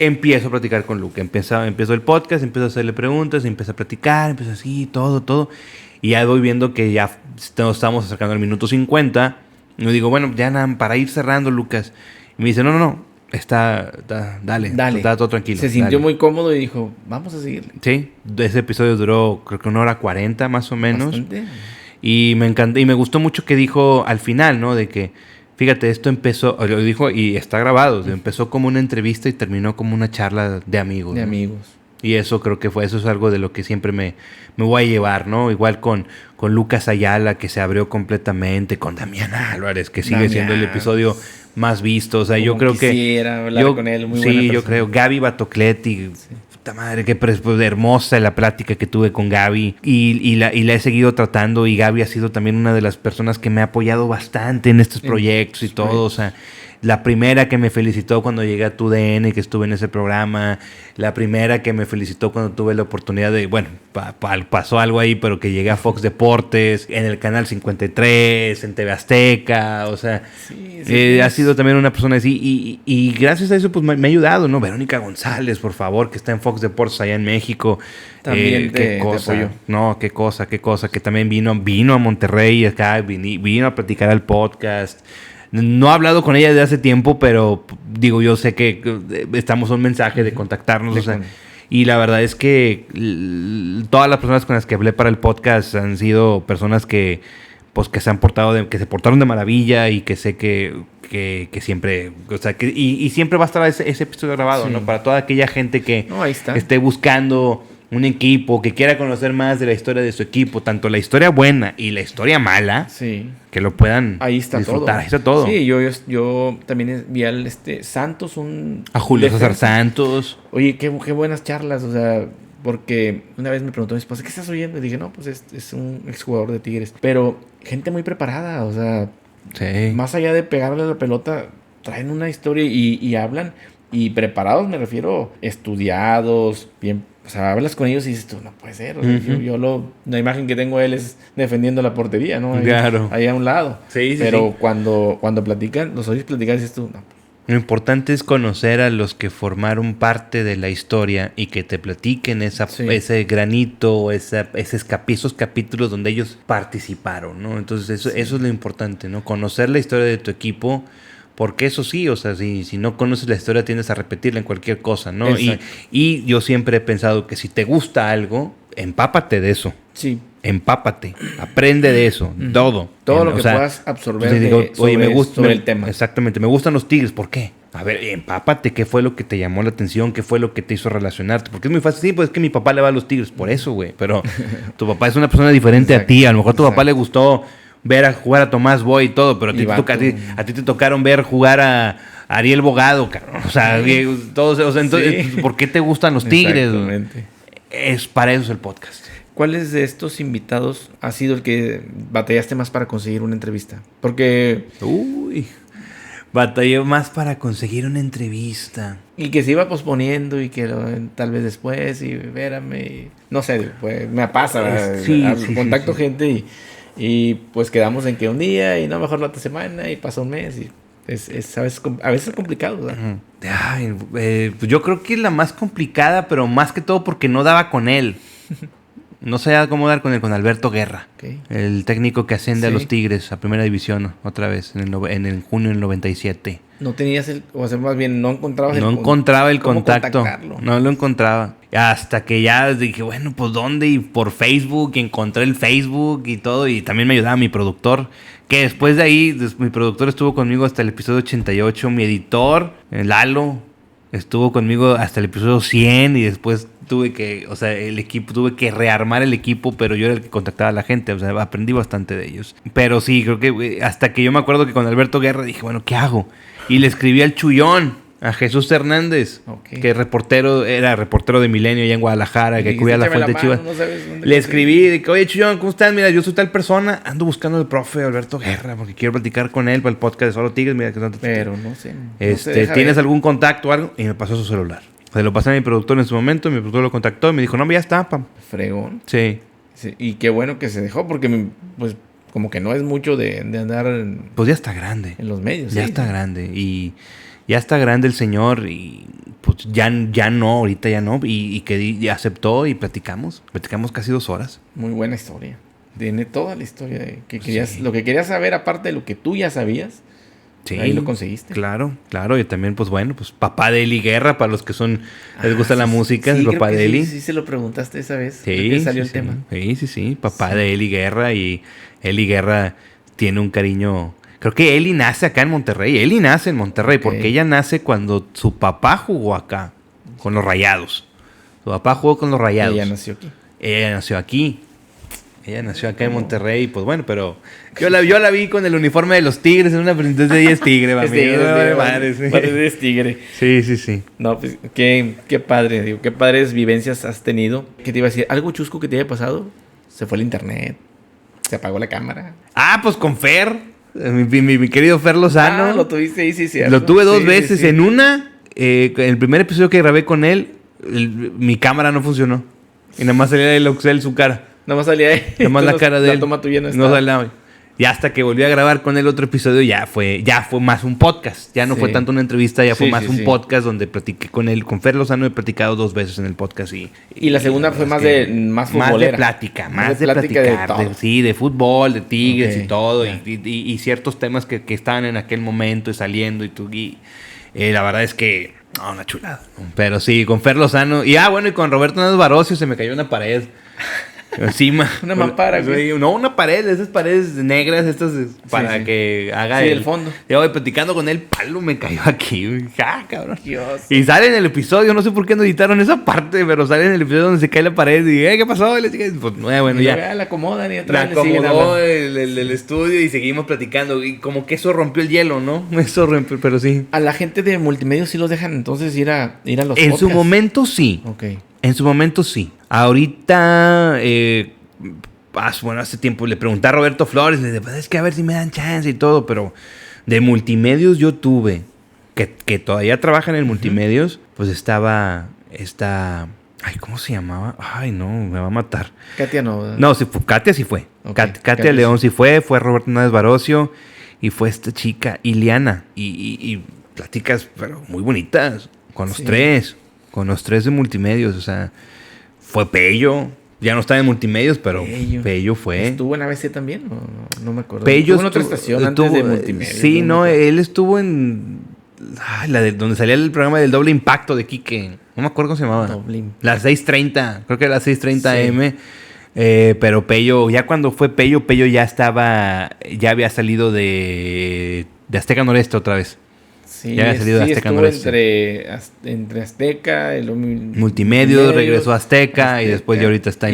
empiezo a platicar con Luca, empiezo el podcast, empiezo a hacerle preguntas, empiezo a platicar, empiezo así, todo. Y ya voy viendo que ya nos estamos acercando al minuto 50. Y yo digo, bueno, ya nada, para ir cerrando, Lucas. Y me dice, no, dale, está todo tranquilo. Se sintió muy cómodo y dijo, vamos a seguirle. Sí, ese episodio duró creo que 1:40 más o menos. Bastante. Y me encantó, y me gustó mucho que dijo al final, ¿no? De que, fíjate, esto empezó, lo dijo y está grabado, empezó como una entrevista y terminó como una charla de amigos. De ¿no? amigos. Y eso creo que eso es algo de lo que siempre me voy a llevar, ¿no? Igual con Lucas Ayala, que se abrió completamente, con Damián Álvarez, que sigue siendo el episodio más visto. O sea, yo creo que... Quisiera hablar con él, muy buena persona. Yo creo. Gaby Batocletti, puta madre, qué hermosa la plática que tuve con Gaby. Y la he seguido tratando, y Gaby ha sido también una de las personas que me ha apoyado bastante en estos proyectos y todo, o sea... La primera que me felicitó cuando llegué a TUDN, que estuve en ese programa. La primera que me felicitó cuando tuve la oportunidad de... Bueno, pasó algo ahí, pero que llegué a Fox Deportes, en el Canal 53, en TV Azteca. O sea, ha sido también una persona así. Y gracias a eso pues me ha ayudado, ¿no? Verónica González, por favor, que está en Fox Deportes allá en México. También qué cosa. No, qué cosa. Que también vino a Monterrey acá, vino a platicar al podcast. No he hablado con ella desde hace tiempo, pero digo, yo sé que estamos a un mensaje de contactarnos. O sea, y la verdad es que todas las personas con las que hablé para el podcast han sido personas que pues que se portaron de maravilla y que sé que siempre, o sea, y siempre va a estar ese episodio grabado, ¿no? Para toda aquella gente que esté buscando un equipo, que quiera conocer más de la historia de su equipo, tanto la historia buena y la historia mala, que lo puedan disfrutar. Todo. Ahí está todo. Sí, yo también vi al Santos, a Julio César Santos. Oye, qué buenas charlas, o sea, porque una vez me preguntó mi esposa, ¿qué estás oyendo? Y dije, no, pues es un exjugador de Tigres. Pero gente muy preparada, o sea, más allá de pegarle a la pelota, traen una historia y hablan. Y preparados me refiero, estudiados, bien. O sea, hablas con ellos y dices tú, no puede ser. O sea, la imagen que tengo de él es defendiendo la portería, ¿no? Ahí a un lado. Pero cuando platican, los oyes platicar y dices tú, no. Lo importante es conocer a los que formaron parte de la historia y que te platiquen ese granito, esos capítulos donde ellos participaron, ¿no? Entonces eso es lo importante, ¿no? Conocer la historia de tu equipo. Porque eso sí, o sea, si no conoces la historia tiendes a repetirla en cualquier cosa, ¿no? Y yo siempre he pensado que si te gusta algo, empápate de eso. Sí. Empápate, aprende de eso, todo. Todo lo que puedas absorber sobre el tema. Exactamente, me gustan los Tigres, ¿por qué? A ver, empápate, ¿qué fue lo que te llamó la atención? ¿Qué fue lo que te hizo relacionarte? Porque es muy fácil, sí, pues es que mi papá le va a los Tigres, por eso, güey. Pero tu papá es una persona diferente a ti, a lo mejor a tu papá le gustó ver a jugar a Tomás Boy y todo, pero a ti te tocaron ver jugar a Ariel Bogado, cabrón. O sea, entonces, ¿por qué te gustan los Tigres? Exactamente. Para eso es el podcast. ¿Cuáles de estos invitados ha sido el que batallaste más para conseguir una entrevista? Porque... batallé más para conseguir una entrevista. Y que se iba posponiendo y que tal vez después y espérame. No sé, pues me pasa. Contacto gente y pues quedamos en que un día y no, mejor la otra semana y pasa un mes y ¿sabes? A veces es complicado, ¿verdad? Pues yo creo que es la más complicada, pero más que todo porque no daba con él. No sabía cómo dar con él, con Alberto Guerra. El técnico que asciende a los Tigres a Primera División otra vez en el junio del 97. No tenías más bien no encontrabas no encontraba el contacto. No lo encontraba. Hasta que ya dije, bueno, pues ¿dónde? Y por Facebook, y encontré el Facebook y todo. Y también me ayudaba mi productor. Que después de ahí, mi productor estuvo conmigo hasta el episodio 88. Mi editor, Lalo, estuvo conmigo hasta el episodio 100. Y después tuve que rearmar el equipo, pero yo era el que contactaba a la gente. O sea, aprendí bastante de ellos. Pero sí, creo que hasta que yo me acuerdo que con Alberto Guerra dije, bueno, ¿qué hago? Y le escribí al Chullón, a Jesús Hernández, que era reportero de Milenio allá en Guadalajara, que cubría la Fuente Chivas. Le escribí, de que, oye, Chullón, ¿cómo estás? Mira, yo soy tal persona, ando buscando al profe Alberto Guerra, porque quiero platicar con él para el podcast de Solo Tigres. Mira, pero no sé. ¿Tienes algún contacto o algo? Y me pasó su celular. Se lo pasé a mi productor en su momento, mi productor lo contactó y me dijo, no, ya está, pam. Fregón. Sí. Y qué bueno que se dejó, porque pues como que no es mucho de andar pues ya está grande en los medios. Ya está grande y ya está grande el señor y pues ya no, ahorita ya no, y que aceptó y platicamos casi 2 horas. Muy buena historia. Tiene toda la historia de que querías, lo que querías saber aparte de lo que tú ya sabías. Sí, ahí lo conseguiste. Claro. Y también, pues bueno, pues papá de Eli Guerra, para los que les gusta la música, el papá de Eli. Sí, se lo preguntaste esa vez. Sí, salió el tema. Sí, papá de Eli Guerra, y Eli Guerra tiene un cariño. Creo que Eli nace acá en Monterrey. Eli nace en Monterrey porque ella nace cuando su papá jugó acá, con los Rayados. Su papá jugó con los Rayados. Ella nació aquí. Ella nació acá en Monterrey, pues bueno, pero yo la vi con el uniforme de los Tigres en una presentación. Ella es tigre, mami. Es tigre. Sí. No, pues qué padre, digo, qué padres vivencias has tenido. ¿Qué te iba a decir? ¿Algo chusco que te haya pasado? Se fue el internet, se apagó la cámara. Pues con Fer, mi querido Fer Lozano. Lo tuviste, sí. Lo tuve 2 veces. Sí. En una, el primer episodio que grabé con él, mi cámara no funcionó. Y nada más salía del Oxel su cara. Nada más salía ahí. Nada más la cara de él. La toma tuya no estaba. No salía. Y hasta que volví a grabar con el otro episodio, ya fue más un podcast. Ya no fue tanto una entrevista, ya fue más un podcast donde platiqué con él. Con Fer Lozano he platicado 2 veces en el podcast. Y la segunda fue más futbolera. Más de plática, más de platicar. De fútbol, de Tigres y todo. Y ciertos temas que estaban en aquel momento y saliendo. Y la verdad es que... No, una chulada. Pero sí, con Fer Lozano. Y bueno, y con Roberto Nández Barocio se me cayó una pared. Encima. Una mampara, güey. No, una pared, esas paredes negras, estas para que haga el fondo. Yo voy platicando con él, palo me cayó aquí, güey. Cabrón. Dios. Y sale en el episodio, no sé por qué no editaron esa parte, pero sale en el episodio donde se cae la pared y, ¿qué pasó? Y le dije, pues, bueno, ya. La acomodan y La acomodó el estudio y seguimos platicando. Y como que eso rompió el hielo, ¿no? Eso rompió, pero sí. A la gente de multimedia sí los dejan entonces ir a los En podcasts. su momento sí. Ok. En su momento sí. Ahorita, bueno, hace tiempo le pregunté a Roberto Flores, le dije, pues es que a ver si me dan chance y todo, pero de multimedios yo tuve, que todavía trabaja en el multimedios, pues estaba esta... Ay, ¿cómo se llamaba? Ay, no, me va a matar. Katia no. No, sí, Katia sí fue. Okay. Katia León sí fue Roberto Náez Barocio y fue esta chica, Ileana. Y pláticas, pero muy bonitas, con los tres. Con los tres de multimedios, o sea, fue Pello. Ya no estaba en multimedios, pero Pello fue. ¿Estuvo en ABC también? No me acuerdo. Pello estuvo en otra estación antes de multimedios. Sí, no, él estuvo en... la de donde salía el programa del Doble Impacto de Quique. No me acuerdo cómo se llamaba. Las 6:30. Creo que era las 6:30 AM. Pero Pello, ya cuando fue Pello ya había salido de Azteca Noreste otra vez. Sí, ya había salido de Azteca Noreste. Entre Azteca, el Multimedios, regresó a Azteca y después ya ahorita está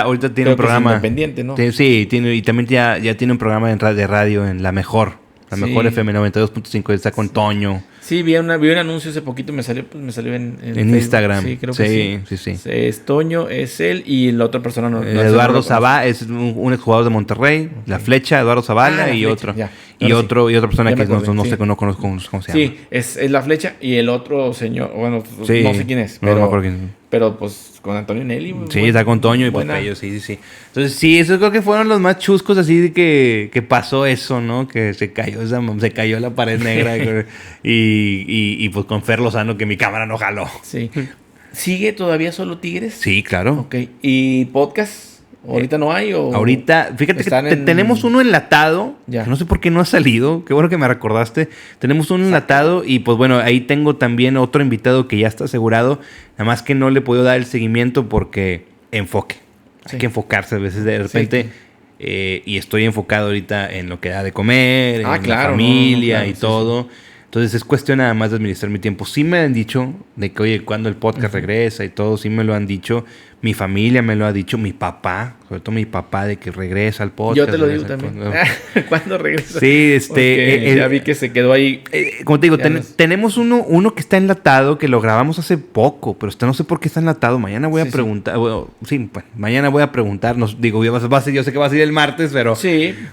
ahorita tiene un programa independiente, ¿no? Sí, tiene, y también ya tiene un programa de radio en La Mejor FM 92.5, está con Toño. Sí, vi un anuncio hace poquito, me salió en Instagram. Sí, creo que sí. Es Toño, es él y la otra persona no. Eduardo Zavala es un exjugador de Monterrey, okay. La Flecha, Eduardo Zavala y otro. Y otra persona que no conozco cómo se llama. Sí, es La Flecha y el otro señor, bueno, no sé quién es, pero, no me acuerdo quién es. Pero pues con Antonio Nelly. Sí, está con Toño y Popello, sí. Entonces sí, esos creo que fueron los más chuscos así de que pasó eso, ¿no? Que se cayó la pared negra y pues con Fer Lozano que mi cámara no jaló. Sí. ¿Sigue todavía solo Tigres? Sí, claro. Ok. ¿Y podcast? ¿Ahorita no hay? Ahorita, fíjate que tenemos uno enlatado. Ya. No sé por qué no ha salido. Qué bueno que me recordaste. Tenemos uno enlatado y pues bueno, ahí tengo también otro invitado que ya está asegurado. Nada más que no le puedo dar el seguimiento porque enfoque. Sí. Hay que enfocarse a veces de repente. Sí. Y estoy enfocado ahorita en lo que da de comer, en la familia y todo. Entonces es cuestión nada más de administrar mi tiempo. Sí me han dicho de que, oye, cuando el podcast regresa y todo, sí me lo han dicho. Mi familia me lo ha dicho, mi papá, sobre todo mi papá, de que regresa al podcast. Yo te lo digo también. ¿Cuándo regresa? Sí, ya vi que se quedó ahí. Como te digo, tenemos uno que está enlatado, que lo grabamos hace poco, pero no sé por qué está enlatado. Mañana voy a preguntar. Sí. Bueno, mañana voy a preguntar. Yo sé que va a ser el martes, pero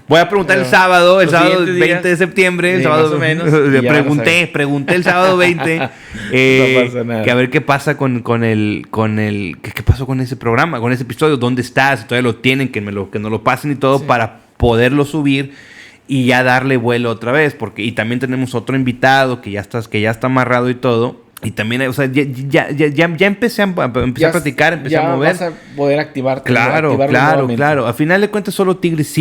voy a preguntar el sábado 20 de septiembre. El sábado, más o menos. Pregunté el sábado 20. No pasa nada. Que a ver qué pasa con el ¿qué pasó con ese programa, con ese episodio? ¿Dónde estás? Si todavía lo tienen, que nos lo pasen y todo para poderlo subir y ya darle vuelo otra vez, y también tenemos otro invitado que ya está amarrado y todo, y también, o sea, ya empecé a platicar, empecé a mover. Ya vas a poder activarte. Claro. Al final de cuentas, Solo Tigres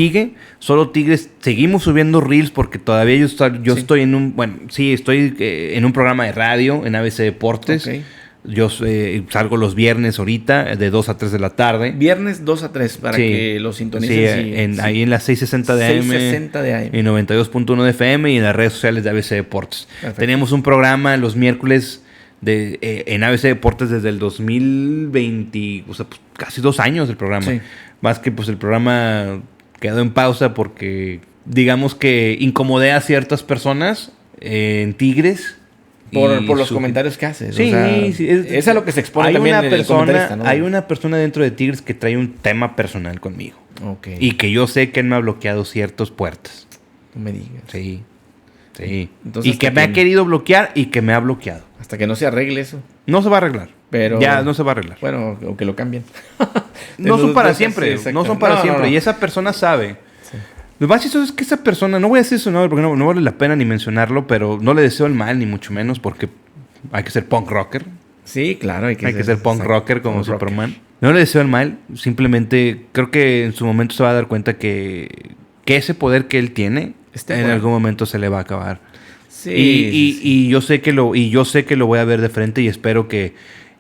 seguimos subiendo reels porque todavía yo estoy en un programa de radio en ABC Deportes. Okay. Yo salgo los viernes ahorita, de 2 a 3 de la tarde. Viernes 2 a 3, para que lo sintonicen. Ahí en las 660 de AM. 660 de AM. Y 92.1 de FM y en las redes sociales de ABC Deportes. Perfecto. Tenemos un programa los miércoles en ABC Deportes desde el 2020, o sea, pues, casi 2 años el programa. Sí. Más que pues el programa quedó en pausa porque digamos que incomodé a ciertas personas en Tigres. Por los comentarios que haces. Sí, es a lo que se expone también el comentarista, ¿no? Hay una persona dentro de Tigres que trae un tema personal conmigo. Okay. Y que yo sé que él me ha bloqueado ciertas puertas. No me digas. Sí. Entonces, y que me ha querido bloquear y que me ha bloqueado. Hasta que no se arregle eso. No se va a arreglar. Pero ya no se va a arreglar. Bueno, o que lo cambien. No son para siempre. No son para siempre. Y esa persona sabe. Sí. Lo más chistoso es que esa persona, no voy a decir su nombre porque no vale la pena ni mencionarlo, pero no le deseo el mal, ni mucho menos, porque hay que ser punk rocker. Sí, claro, hay que ser punk rocker como punk Superman. Rocker. No le deseo el mal, simplemente creo que en su momento se va a dar cuenta que ese poder que él tiene, en algún momento se le va a acabar. Sí, y yo sé que lo voy a ver de frente y espero que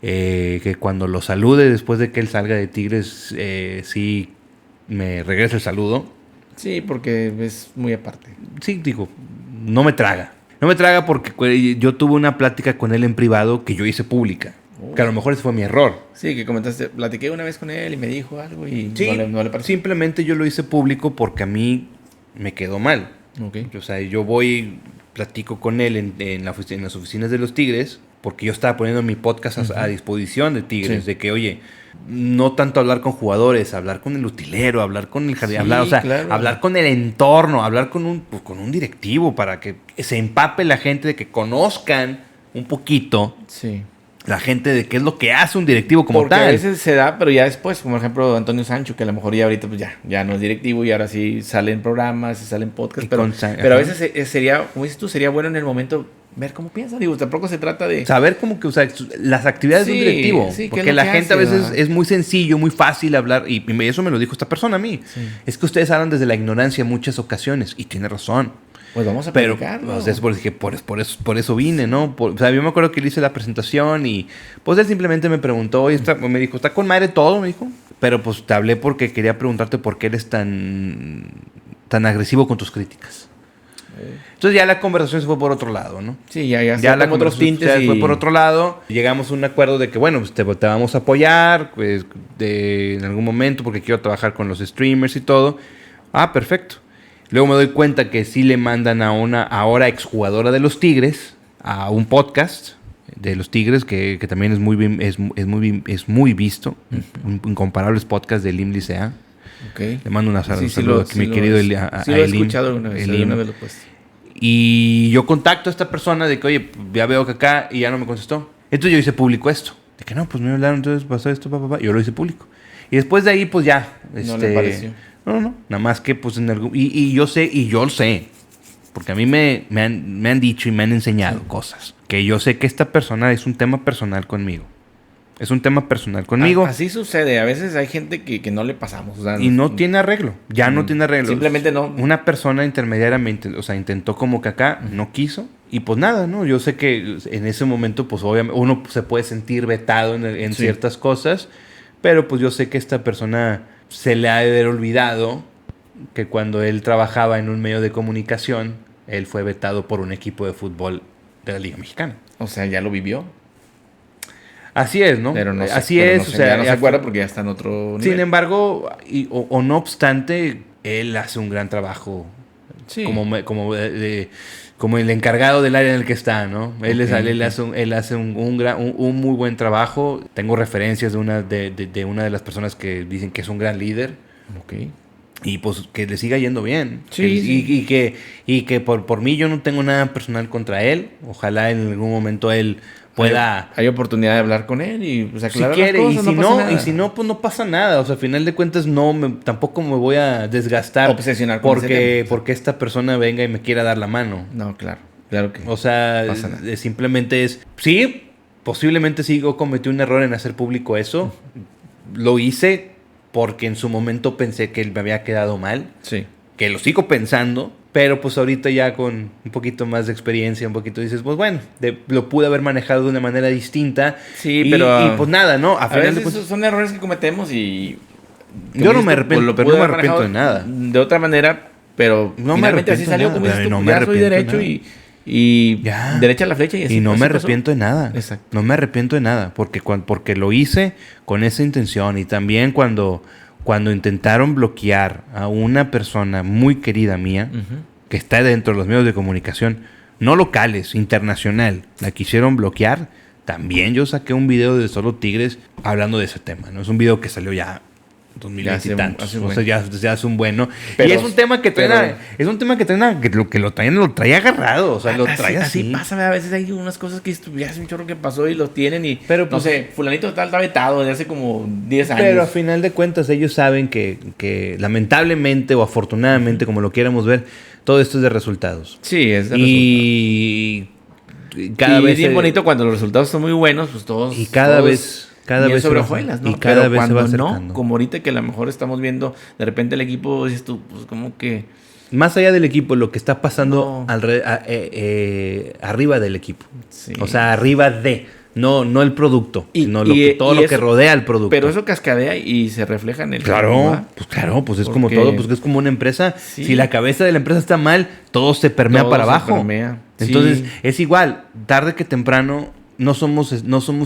que cuando lo salude después de que él salga de Tigres, sí me regrese el saludo. Sí, porque es muy aparte. Sí, digo, no me traga. No me traga porque yo tuve una plática con él en privado que yo hice pública. Que a lo mejor ese fue mi error. Sí, que comentaste, platiqué una vez con él y me dijo algo y sí, no le pareció. Simplemente yo lo hice público porque a mí me quedó mal. Okay. O sea, yo platico con él en las oficinas de los Tigres, porque yo estaba poniendo mi podcast a disposición de Tigres, sí. de que, oye, no tanto hablar con jugadores, hablar con el utilero, hablar con el jardín, Sí, claro. hablar con el entorno, hablar con un directivo para que se empape la gente, de que conozcan un poquito sí. la gente de qué es lo que hace un directivo como porque tal. A veces se da, pero ya después, como por ejemplo Antonio Sancho, que a lo mejor ya ahorita pues ya no es directivo y ahora sí salen programas y salen podcasts, pero a veces sería, como dices tú, sería bueno en el momento ver cómo piensa. Digo, tampoco se trata de saber como que, o sea, las actividades de un directivo. Sí, porque la gente a veces es muy sencillo, muy fácil hablar, y eso me lo dijo esta persona a mí. Sí. Es que ustedes hablan desde la ignorancia en muchas ocasiones, y tiene razón. Pues vamos a platicarlo. Pero por eso vine, ¿no? O sea, yo me acuerdo que le hice la presentación y pues él simplemente me preguntó, me dijo, ¿está con madre todo? Me dijo. Pero pues te hablé porque quería preguntarte por qué eres tan agresivo con tus críticas. Entonces ya la conversación se fue por otro lado, ¿no? Sí, ya la otros tintes se fue por otro lado. Llegamos a un acuerdo de que, bueno, pues te vamos a apoyar pues, en algún momento porque quiero trabajar con los streamers y todo. Ah, perfecto. Luego me doy cuenta que sí le mandan a una ahora exjugadora de los Tigres a un podcast de los Tigres que también es muy visto. Incomparables podcasts de Elim Licea. Okay. Le mando un saludo a mi querido Elim. Sí lo he escuchado alguna vez. Y yo contacto a esta persona de que, oye, ya veo que acá, y ya no me contestó. Entonces yo hice público esto. De que no, pues me hablaron, entonces pasó esto, papá. Yo lo hice público. Y después de ahí, pues ya. No le pareció. No. Nada más que, pues, en algún... Y yo sé, porque a mí me han dicho y me han enseñado cosas. Que yo sé que esta persona es un tema personal conmigo. Es un tema personal conmigo. Así sucede. A veces hay gente que no le pasamos. O sea, y no tiene arreglo. Ya no tiene arreglo. Simplemente no. Una persona intermediaria intentó como que acá, no quiso. Y pues nada, ¿no? Yo sé que en ese momento, pues obviamente, uno se puede sentir vetado en ciertas cosas. Pero pues yo sé que esta persona se le ha de haber olvidado que cuando él trabajaba en un medio de comunicación, él fue vetado por un equipo de fútbol de la Liga Mexicana. O sea, ya lo vivió. Así es, ¿no? Pero no sé, así es, no sé, o sea, ya no se acuerda porque ya está en otro nivel. Sin embargo, o no obstante, él hace un gran trabajo como el encargado del área en el que está, ¿no? Él hace un muy buen trabajo. Tengo referencias de una de las personas que dicen que es un gran líder. Okay. Y pues que le siga yendo bien. Sí. Y que por mí yo no tengo nada personal contra él. Ojalá en algún momento él pueda... Hay oportunidad de hablar con él y pues, aclarar si quiere, las cosas, y si no, pues no pasa nada. O sea, al final de cuentas tampoco me voy a desgastar. Obsesionar con porque esta persona venga y me quiera dar la mano. No, claro que o sea, simplemente es... Sí, posiblemente sí yo cometí un error en hacer público eso. Lo hice porque en su momento pensé que él me había quedado mal. Sí. Que lo sigo pensando. Pero pues ahorita ya con un poquito más de experiencia, un poquito dices, pues bueno, lo pude haber manejado de una manera distinta. Sí, pero... Y pues nada, ¿no? A veces son errores que cometemos y... Yo no me arrepiento, pero no me arrepiento de nada. De otra manera, pero no me arrepiento así salió, como dices tú, no ya soy derecho y ya. Derecha a la flecha. Y no me arrepiento de nada. Exacto. No me arrepiento de nada, porque lo hice con esa intención. Y también cuando intentaron bloquear a una persona muy querida mía, que está dentro de los medios de comunicación, no locales, internacional, la quisieron bloquear, también yo saqué un video de Solo Tigres hablando de ese tema, ¿no? Es un video que salió ya 2020 y tantos. O sea, ya es un bueno. Y es un tema que trae lo trae agarrado. O sea, lo trae así. Así pasa, a veces hay unas cosas que ya hace un chorro que pasó y lo tienen y... Pero, no pues, sé, fulanito tal está vetado desde hace como 10 años. Pero a final de cuentas ellos saben que lamentablemente o afortunadamente, como lo quieramos ver, todo esto es de resultados. Sí, es de resultados. Cada vez es bien bonito cuando los resultados son muy buenos, pues todos... Y cada vez sobre hojuelas, ¿no? Y cada vez se va acercando. No, como ahorita que a lo mejor estamos viendo, de repente el equipo, dices tú, pues como que... Más allá del equipo, lo que está pasando arriba del equipo. Sí. O sea, arriba de... No el producto, sino todo lo eso, que rodea al producto. Pero eso cascadea y se refleja en el... Claro, pues es como todo, pues es como una empresa. Sí. Si la cabeza de la empresa está mal, todo se permea todo para se abajo. permea. Entonces, Sí. es igual, tarde que temprano, no somos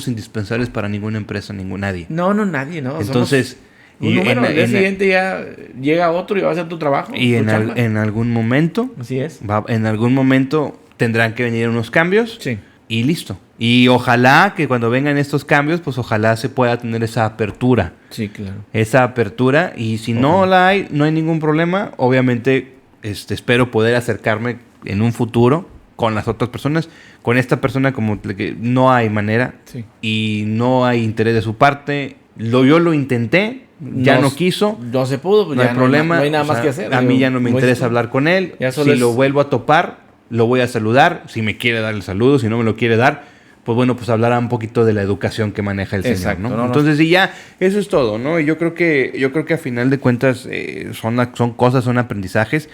indispensables para ninguna empresa, nadie. No, nadie, ¿no? Entonces... Un número, al día siguiente ya llega otro y va a hacer tu trabajo. Y en algún momento... Así es. En algún momento tendrán que venir unos cambios. Sí. Y listo. Y ojalá que cuando vengan estos cambios, pues ojalá se pueda tener esa apertura. Sí, claro. Esa apertura. Y si no la hay, no hay ningún problema. Obviamente, espero poder acercarme en un futuro con las otras personas. Con esta persona como que no hay manera. Sí. Y no hay interés de su parte. Yo lo intenté. Ya no quiso. No se pudo. Pues no ya hay problema. No hay nada más que hacer. A mí ya no me interesa hablar con él. Si lo vuelvo a topar, lo voy a saludar. Si me quiere dar el saludo, si no me lo quiere dar, pues bueno, pues hablará un poquito de la educación que maneja el señor, ¿no? Entonces, y ya, eso es todo, ¿no? Y yo creo que a final de cuentas son cosas, son aprendizajes.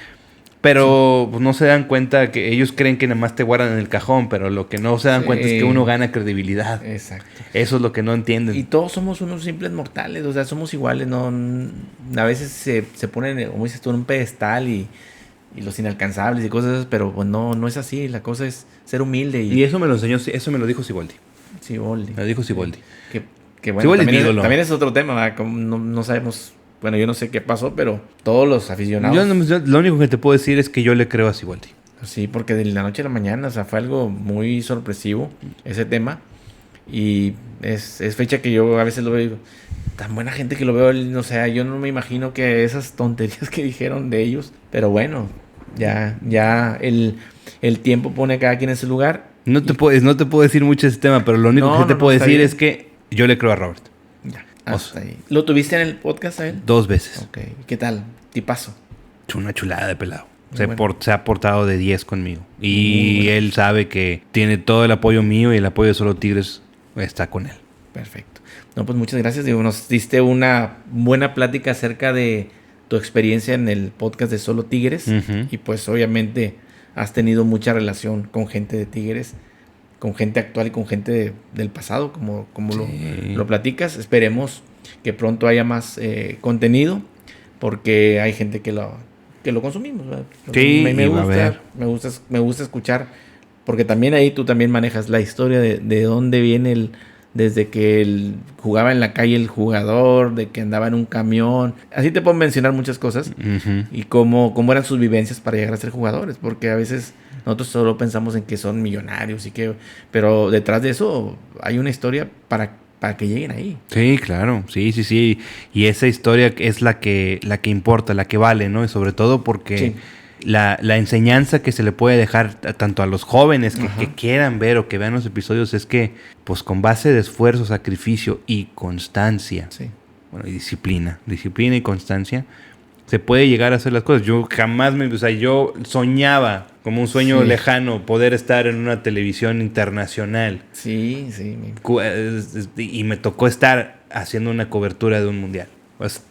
Pero pues, no se dan cuenta que ellos creen que nada más te guardan en el cajón, pero lo que no se dan cuenta es que uno gana credibilidad. Exacto. Eso es lo que no entienden. Y todos somos unos simples mortales, o sea, somos iguales, ¿no? A veces se ponen, como dices tú, en un pedestal y los inalcanzables y cosas esas, pero pues no es así, la cosa es ser humilde. Y eso me lo enseñó, eso me lo dijo Siboldi. Siboldi. Me lo dijo Siboldi. Que bueno, Siboldi también es otro tema, ¿verdad? Como no sabemos... Bueno, yo no sé qué pasó, pero todos los aficionados... Yo lo único que te puedo decir es que yo le creo a Siboldi. Sí, porque de la noche a la mañana, o sea, fue algo muy sorpresivo ese tema. Y es fecha que yo a veces lo veo, tan buena gente que lo veo, no sé, yo no me imagino que esas tonterías que dijeron de ellos. Pero bueno, ya el tiempo pone a cada quien en su lugar. No te puedo decir mucho de ese tema, pero lo único que te puedo decir es que yo le creo a Robert. Hasta ahí. ¿Lo tuviste en el podcast a él? 2 veces. Ok. ¿Qué tal? Tipazo. Una chulada de pelado. Se ha portado de 10 conmigo. Y él sabe que tiene todo el apoyo mío y el apoyo de Solo Tigres está con él. Perfecto. No, pues muchas gracias. Digo, nos diste una buena plática acerca de tu experiencia en el podcast de Solo Tigres. Uh-huh. Y pues obviamente has tenido mucha relación con gente de Tigres, con gente actual y con gente del pasado, como sí. lo platicas. Esperemos que pronto haya más contenido, porque hay gente que lo consumimos, ¿verdad? Sí, me gusta escuchar, porque también ahí tú también manejas la historia de dónde viene desde que jugaba en la calle el jugador, de que andaba en un camión. Así te puedo mencionar muchas cosas. Uh-huh. Y cómo eran sus vivencias para llegar a ser jugadores, porque a veces nosotros solo pensamos en que son millonarios pero detrás de eso hay una historia para que lleguen ahí. Sí, claro, sí. Y esa historia es la que importa, la que vale, ¿no? Y sobre todo porque sí. la enseñanza que se le puede dejar tanto a los jóvenes que quieran ver o que vean los episodios es que, pues con base de esfuerzo, sacrificio y constancia, sí. Bueno, y disciplina y constancia, se puede llegar a hacer las cosas. Yo jamás yo soñaba, como un sueño lejano, poder estar en una televisión internacional. Sí. Y me tocó estar haciendo una cobertura de un mundial.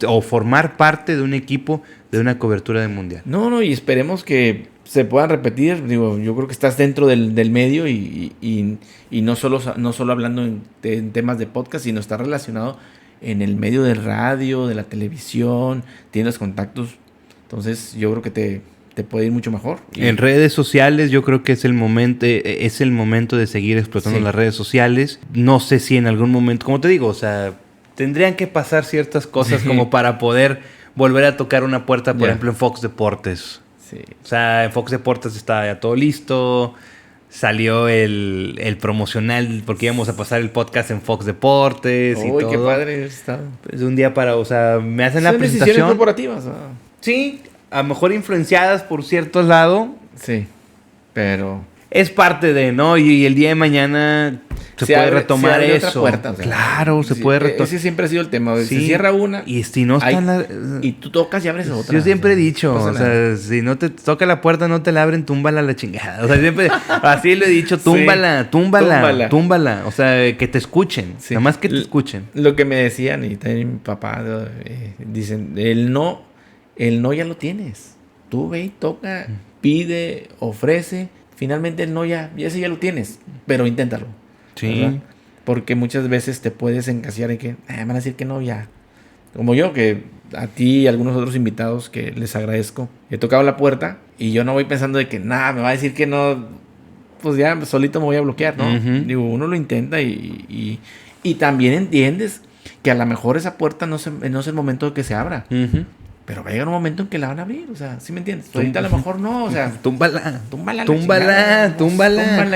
O formar parte de un equipo de una cobertura de mundial. No, y esperemos que se puedan repetir. Digo, yo creo que estás dentro del medio y no solo hablando en temas de podcast, sino está relacionado en el medio del radio, de la televisión, tienes contactos, entonces yo creo que te puede ir mucho mejor. En redes sociales yo creo que es el momento de seguir explotando las redes sociales. No sé si en algún momento, como te digo, o sea, tendrían que pasar ciertas cosas como para poder volver a tocar una puerta, por ejemplo, en Fox Deportes. Sí. O sea, en Fox Deportes está ya todo listo. Salió el promocional porque íbamos a pasar el podcast en Fox Deportes y todo. Uy, qué padre está. Pues un día me hacen la presentación. Son decisiones corporativas. Sí, a lo mejor influenciadas por cierto lado. Sí, pero... Es parte de, ¿no? Y el día de mañana se puede retomar eso. Otra puerta, o sea, claro, se puede retomar. Ese siempre ha sido el tema. Sí. Se cierra una. Y si no está y tú tocas y abres otra. Yo siempre he dicho, o sea, si no te toca la puerta, no te la abren, túmbala a la chingada. O sea, siempre, así lo he dicho, túmbala. O sea, que te escuchen. Nada más que te escuchen. Lo que me decían, y también mi papá, dicen, el no ya lo tienes. Tú ve y toca, pide, ofrece. Finalmente el no ya ese ya lo tienes, pero inténtalo. Sí. ¿Verdad? Porque muchas veces te puedes encasillar en que van a decir que no, ya. Como yo, que a ti y a algunos otros invitados que les agradezco, he tocado la puerta y yo no voy pensando de que nada, me va a decir que no, pues ya solito me voy a bloquear, ¿no? Digo, uno lo intenta y también entiendes que a lo mejor esa puerta no es el momento de que se abra. Pero va a llegar un momento en que la van a abrir, o sea, ¿sí me entiendes? Ahorita a lo mejor no, o sea... Túmbala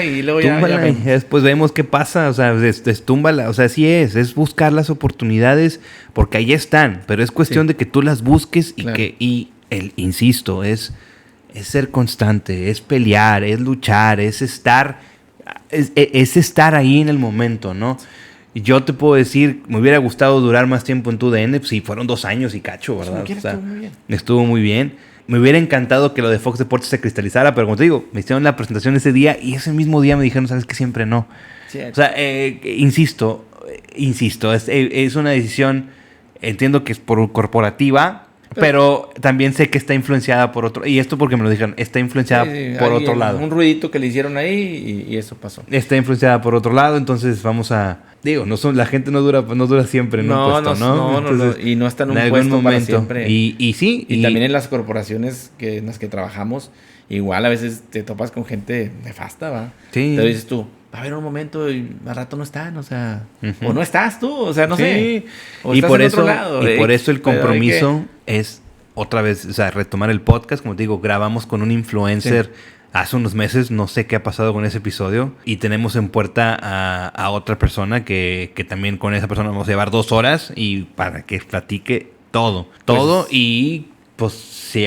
y luego ya y después vemos qué pasa, o sea, túmbala, o sea, así es buscar las oportunidades, porque ahí están, pero es cuestión de que tú las busques y insisto, es ser constante, es pelear, es luchar, es estar ahí en el momento, ¿no? Yo te puedo decir, me hubiera gustado durar más tiempo en TUDN, pues sí, fueron 2 años y cacho, ¿verdad? O sea, estuvo muy bien. Estuvo muy bien. Me hubiera encantado que lo de Fox Deportes se cristalizara, pero como te digo, me hicieron la presentación ese día y ese mismo día me dijeron, ¿sabes qué? Siempre no. Sí. O sea, insisto, es una decisión, entiendo que es por corporativa, pero también sé que está influenciada por otro... Y esto porque me lo dijeron, está influenciada por otro lado. Un ruidito que le hicieron ahí y eso pasó. Está influenciada por otro lado, entonces vamos a... Digo, la gente no dura siempre en un puesto, ¿no? Entonces, y no está en un puesto para siempre. Y sí. Y también en las corporaciones en las que trabajamos, igual a veces te topas con gente nefasta, ¿va? Sí. Pero dices tú, va a haber un momento y al rato no están, o sea... O no estás tú, o sea, no sé. O y por eso, por eso el compromiso es, otra vez, o sea, retomar el podcast. Como te digo, grabamos con un influencer hace unos meses, no sé qué ha pasado con ese episodio, y tenemos en puerta a otra persona que también con esa persona vamos a llevar 2 horas y para que platique todo, y pues si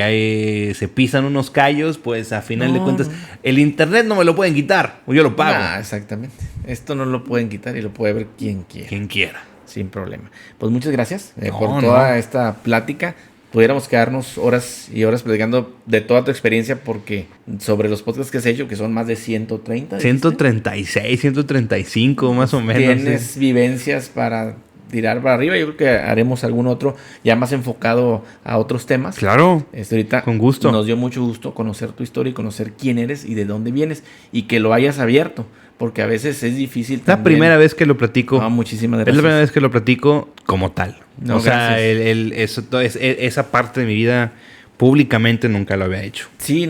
se pisan unos callos, pues a final de cuentas el internet no me lo pueden quitar, o yo lo pago. Exactamente, esto no lo pueden quitar y lo puede ver quien quiera. Sin problema. Pues muchas gracias por toda esta plática. Pudiéramos quedarnos horas y horas platicando de toda tu experiencia, porque sobre los podcasts que has hecho, que son más de 130. 136, 135 más o menos. Tienes vivencias para tirar para arriba. Yo creo que haremos algún otro ya más enfocado a otros temas. Claro, ahorita con gusto. Nos dio mucho gusto conocer tu historia y conocer quién eres y de dónde vienes, y que lo hayas abierto, porque a veces es difícil también. La primera vez que lo platico. Muchísimas gracias. Es la primera vez que lo platico como tal. No, o sea, esa parte de mi vida públicamente nunca lo había hecho. Sí,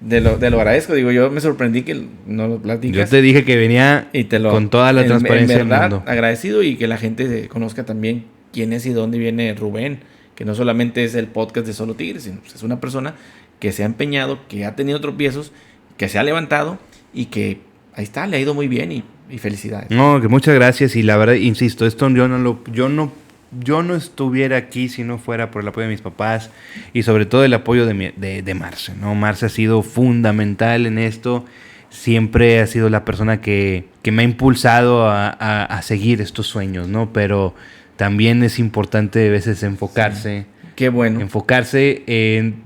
de lo agradezco. Digo, yo me sorprendí que no lo platicas. Yo te dije que venía con toda la transparencia en verdad, del mundo. Agradecido, y que la gente conozca también quién es y dónde viene Rubén, que no solamente es el podcast de Solo Tigres, sino pues es una persona que se ha empeñado, que ha tenido tropiezos, que se ha levantado y que ahí está, le ha ido muy bien y felicidades. No, que muchas gracias, y la verdad, insisto, esto yo no estuviera aquí si no fuera por el apoyo de mis papás y sobre todo el apoyo de Marce, ¿no? Marce ha sido fundamental en esto, siempre ha sido la persona que me ha impulsado a seguir estos sueños, ¿no? Pero también es importante a veces enfocarse. Sí. Qué bueno. Enfocarse en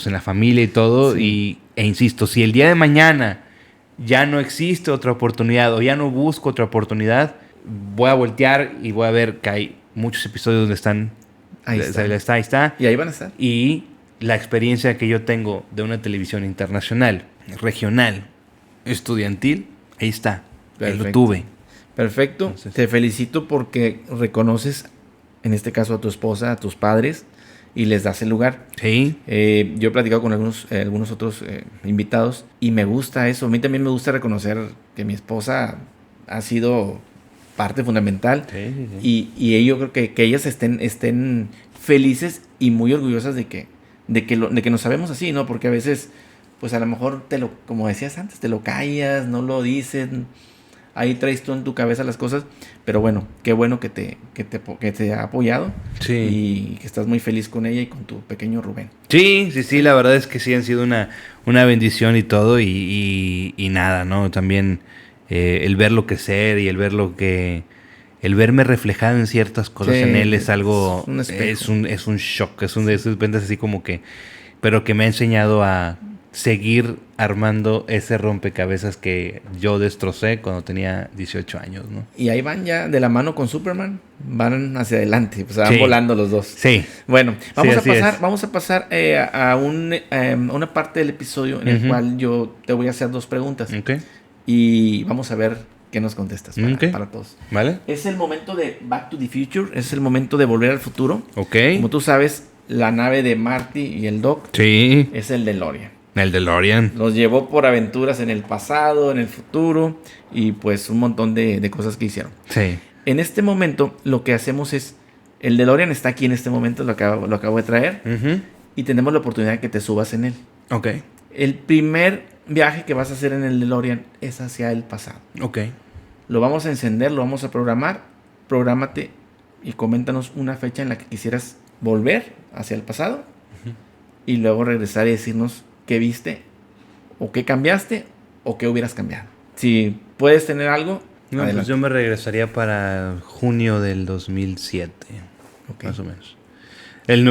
la familia y todo, e insisto, si el día de mañana ya no existe otra oportunidad o ya no busco otra oportunidad, voy a voltear y voy a ver que hay muchos episodios donde están. Ahí está. Y ahí van a estar. Y la experiencia que yo tengo de una televisión internacional, regional, estudiantil, ahí está. Ahí lo tuve. Perfecto. Entonces, te felicito porque reconoces, en este caso, a tu esposa, a tus padres, y les das el lugar. Sí. Yo he platicado con algunos otros invitados y me gusta eso. A mí también me gusta reconocer que mi esposa ha sido parte fundamental. Sí. Y yo creo que ellas estén felices y muy orgullosas de que nos sabemos así, ¿no? Porque a veces, pues a lo mejor como decías antes, te lo callas, no lo dices, ahí traes tú en tu cabeza las cosas, pero bueno, qué bueno que te ha apoyado. Sí. Y que estás muy feliz con ella y con tu pequeño Rubén. Sí, la verdad es que sí han sido una bendición y todo, y nada, ¿no? También el verlo crecer y el verme reflejado en ciertas cosas en él es algo, es un shock, es un de esos ventas así como que, pero que me ha enseñado a seguir armando ese rompecabezas que yo destrocé cuando tenía 18 años, ¿no? Y ahí van ya de la mano con Superman, van hacia adelante, pues van volando los dos. Sí. Bueno, vamos a pasar a una parte del episodio en el cual yo te voy a hacer 2 preguntas. Okay. Y vamos a ver ¿Qué nos contestas para todos? ¿Vale? Es el momento de Back to the Future, es el momento de volver al futuro. Ok. Como tú sabes, la nave de Marty y el Doc Sí. es el DeLorean. El DeLorean. Los llevó por aventuras en el pasado, en el futuro y pues un montón de cosas que hicieron. Sí. En este momento lo que hacemos es, el DeLorean está aquí en este momento, lo acabo de traer y tenemos la oportunidad de que te subas en él. Ok. El primer viaje que vas a hacer en el DeLorean es hacia el pasado. Ok. Lo vamos a encender, lo vamos a programar. Prográmate y coméntanos una fecha en la que quisieras volver hacia el pasado y luego regresar y decirnos qué viste o qué cambiaste o qué hubieras cambiado. Si puedes tener algo, No, adelante. pues yo me regresaría para junio del 2007. Okay. Más o menos. El